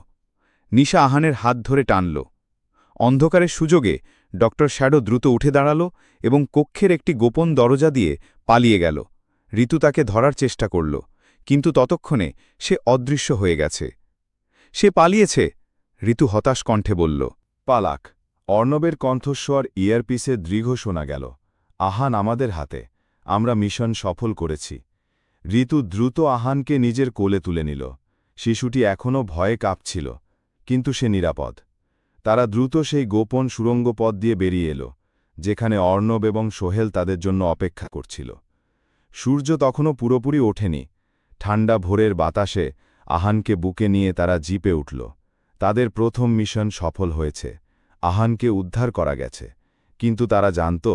নিশা আহানের হাত ধরে টানল। অন্ধকারের সুযোগে ডক্টর শ্যাডো দ্রুত উঠে দাঁড়াল এবং কক্ষের একটি গোপন দরজা দিয়ে পালিয়ে গেল। ঋতু তাকে ধরার চেষ্টা করল, কিন্তু ততক্ষণে সে অদৃশ্য হয়ে গেছে। সে পালিয়েছে, ঋতু হতাশ কণ্ঠে বলল। পালাক। অর্ণবের কণ্ঠস্বর ইয়ারপিসে দৃঢ় শোনা গেল। আহান আমাদের হাতে, আমরা মিশন সফল করেছি। ঋতু দ্রুত আহানকে নিজের কোলে তুলে নিল। শিশুটি এখনও ভয়ে কাঁপছিল, কিন্তু সে নিরাপদ। তারা দ্রুত সেই গোপন সুড়ঙ্গ পথ দিয়ে বেরিয়ে এলো, যেখানে অর্ণব এবং সোহেল তাদের জন্য অপেক্ষা করছিল। সূর্য তখনও পুরোপুরি ওঠেনি। ঠান্ডা ভোরের বাতাসে আহানকে বুকে নিয়ে তারা জিপে উঠল। তাদের প্রথম মিশন সফল হয়েছে, আহানকে উদ্ধার করা গেছে। কিন্তু তারা জানত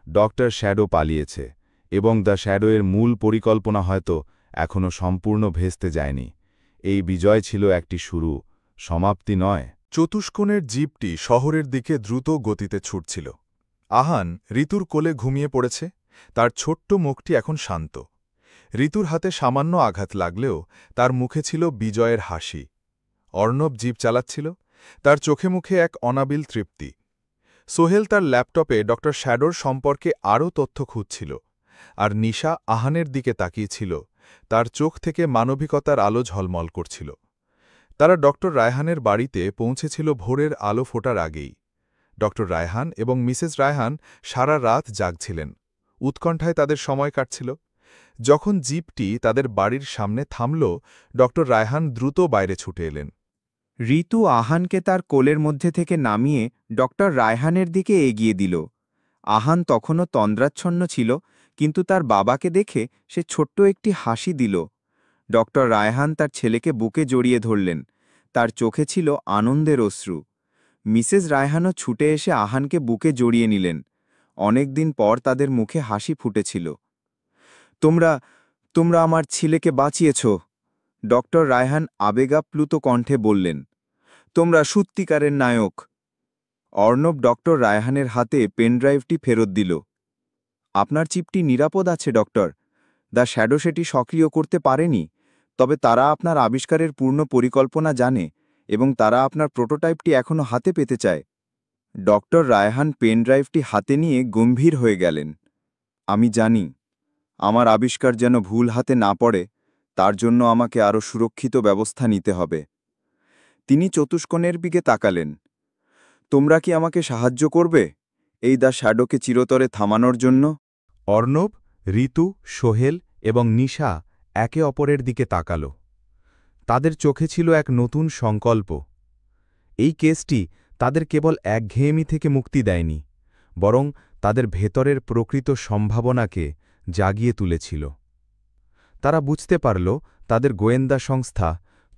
ডক্টর শ্যাডো পালিয়েছে এবং দ্য শ্যাডোয়ের মূল পরিকল্পনা হয়তো এখনও সম্পূর্ণ ভেস্তে যায়নি। এই বিজয় ছিল একটি শুরু, সমাপ্তি নয়। চতুষ্কোণের জিপটি শহরের দিকে দ্রুত গতিতে ছুটছিল। আহান ঋতুর কোলে ঘুমিয়ে পড়েছে, তার ছোট্ট মুখটি এখন শান্ত। ঋতুর হাতে সামান্য আঘাত লাগলেও তার মুখে ছিল বিজয়ের হাসি। অর্ণব জিপ চালাচ্ছিল, তার চোখে মুখে এক অনাবিল তৃপ্তি। সোহেল তার ল্যাপটপে ড শ্যাডোর সম্পর্কে আরও তথ্য খুঁজছিল, আর নিশা আহানের দিকে তাকিয়েছিল, তার চোখ থেকে মানবিকতার আলো ঝলমল করছিল। তারা ড রায়হানের বাড়িতে পৌঁছেছিল ভোরের আলো ফোটার আগেই। ড রায়হান এবং মিসেস রায়হান সারা রাত জাগছিলেন, উৎকণ্ঠায় তাদের সময় কাটছিল। যখন জিপটি তাদের বাড়ির সামনে থামল, ড রায়হান দ্রুত বাইরে ছুটে এলেন। ঋতু আহানকে তার কোলের মধ্যে থেকে নামিয়ে ডক্টর রায়হানের দিকে এগিয়ে দিল। আহান তখনও তন্দ্রাচ্ছন্ন ছিল, কিন্তু তার বাবাকে দেখে সে ছোট্ট একটি হাসি দিল। ডক্টর রায়হান তার ছেলেকে বুকে জড়িয়ে ধরলেন, তার চোখে ছিল আনন্দের অশ্রু। মিসেস রায়হানও ছুটে এসে আহানকে বুকে জড়িয়ে নিলেন। অনেক দিন পর তাদের মুখে হাসি ফুটেছিল। তোমরা আমার ছেলেকে বাঁচিয়েছ, ডক্টর রায়হান আবেগাপ্লুত কণ্ঠে বললেন। তোমরা সত্যিকারের নায়ক। অর্ণব ডক্টর রায়হানের হাতে পেনড্রাইভটি ফেরত দিল। আপনার চিপটি নিরাপদ আছে ডক্টর। দ্য শ্যাডো সেটি সক্রিয় করতে পারেনি, তবে তারা আপনার আবিষ্কারের পূর্ণ পরিকল্পনা জানে এবং তারা আপনার প্রোটোটাইপটি এখনও হাতে পেতে চায়। ডক্টর রায়হান পেনড্রাইভটি হাতে নিয়ে গম্ভীর হয়ে গেলেন। আমি জানি, আমার আবিষ্কার যেন ভুল হাতে না পড়ে, তার জন্য আমাকে আরও সুরক্ষিত ব্যবস্থা নিতে হবে। তিনি চতুষ্কোণের দিকে তাকালেন। তোমরা কি আমাকে সাহায্য করবে এই দ্য শ্যাডোকে চিরতরে থামানোর জন্য? অর্ণব, ঋতু, সোহেল এবং নিশা একে অপরের দিকে তাকাল। তাদের চোখে ছিল এক নতুন সংকল্প। এই কেসটি তাদের কেবল একঘেয়েমি থেকে মুক্তি দেয়নি, বরং তাদের ভেতরের প্রকৃত সম্ভাবনাকে জাগিয়ে তুলেছিল। তারা বুঝতে পারল তাদের গোয়েন্দা সংস্থা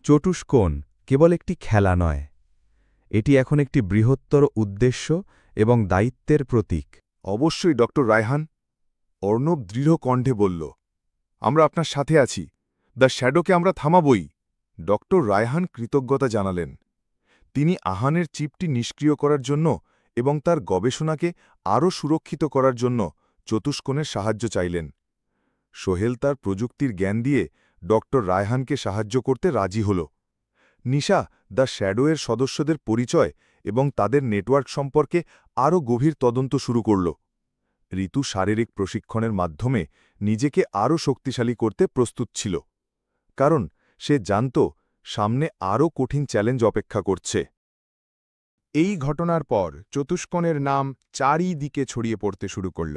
চতুষ্কোণ কেবল একটি খেলা নয়, এটি এখন একটি বৃহত্তর উদ্দেশ্য এবং দায়িত্বের প্রতীক। অবশ্যই ড রায়হান, অর্ণব দৃঢ় কণ্ঠে বলল। আমরা আপনার সাথে আছি, দ্য শ্যাডোকে আমরা থামাবই। ড রায়হান কৃতজ্ঞতা জানালেন। তিনি আহানের চিপটি নিষ্ক্রিয় করার জন্য এবং তার গবেষণাকে আরও সুরক্ষিত করার জন্য চতুষ্কোণের সাহায্য চাইলেন। সোহেল তার প্রযুক্তির জ্ঞান দিয়ে ড রায়হানকে সাহায্য করতে রাজি হল। নিশা দ্য শ্যাডোয়ের সদস্যদের পরিচয় এবং তাদের নেটওয়ার্ক সম্পর্কে আরও গভীর তদন্ত শুরু করল। ঋতু শারীরিক প্রশিক্ষণের মাধ্যমে নিজেকে আরও শক্তিশালী করতে প্রস্তুত ছিল, কারণ সে জানত সামনে আরও কঠিন চ্যালেঞ্জ অপেক্ষা করছে। এই ঘটনার পর চতুষ্কোণের নাম চারিদিকে ছড়িয়ে পড়তে শুরু করল।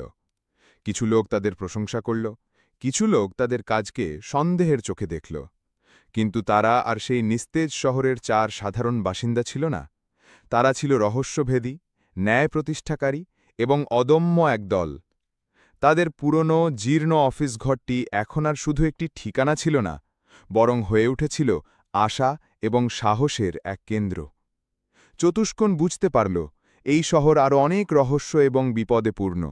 কিছু লোক তাদের প্রশংসা করল, কিছু লোক তাদের কাজকে সন্দেহের চোখে দেখল। কিন্তু তারা আর সেই নিস্তেজ শহরের 4 সাধারণ বাসিন্দা ছিল না। তারা ছিল রহস্যভেদী, ন্যায় প্রতিষ্ঠাকারী এবং অদম্য এক দল। তাদের পুরনো জীর্ণ অফিস ঘরটি এখন আর শুধু একটি ঠিকানা ছিল না, বরং হয়ে উঠেছিল আশা এবং সাহসের এক কেন্দ্র। চতুষ্কোণ বুঝতে পারল এই শহর আরও অনেক রহস্য এবং বিপদে পূর্ণ,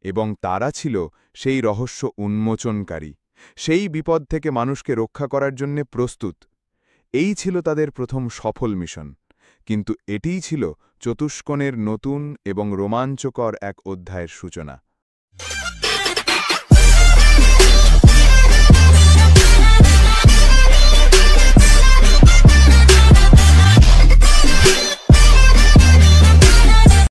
এবং তারা ছিল সেই রহস্য উন্মোচনকারী, সেই বিপদ থেকে মানুষকে রক্ষা করার জন্য প্রস্তুত। এই ছিল তাদের প্রথম সফল মিশন, কিন্তু এটিই ছিল চতুষ্কোণের নতুন এবং রোমাঞ্চকর এক অধ্যায়ের সূচনা।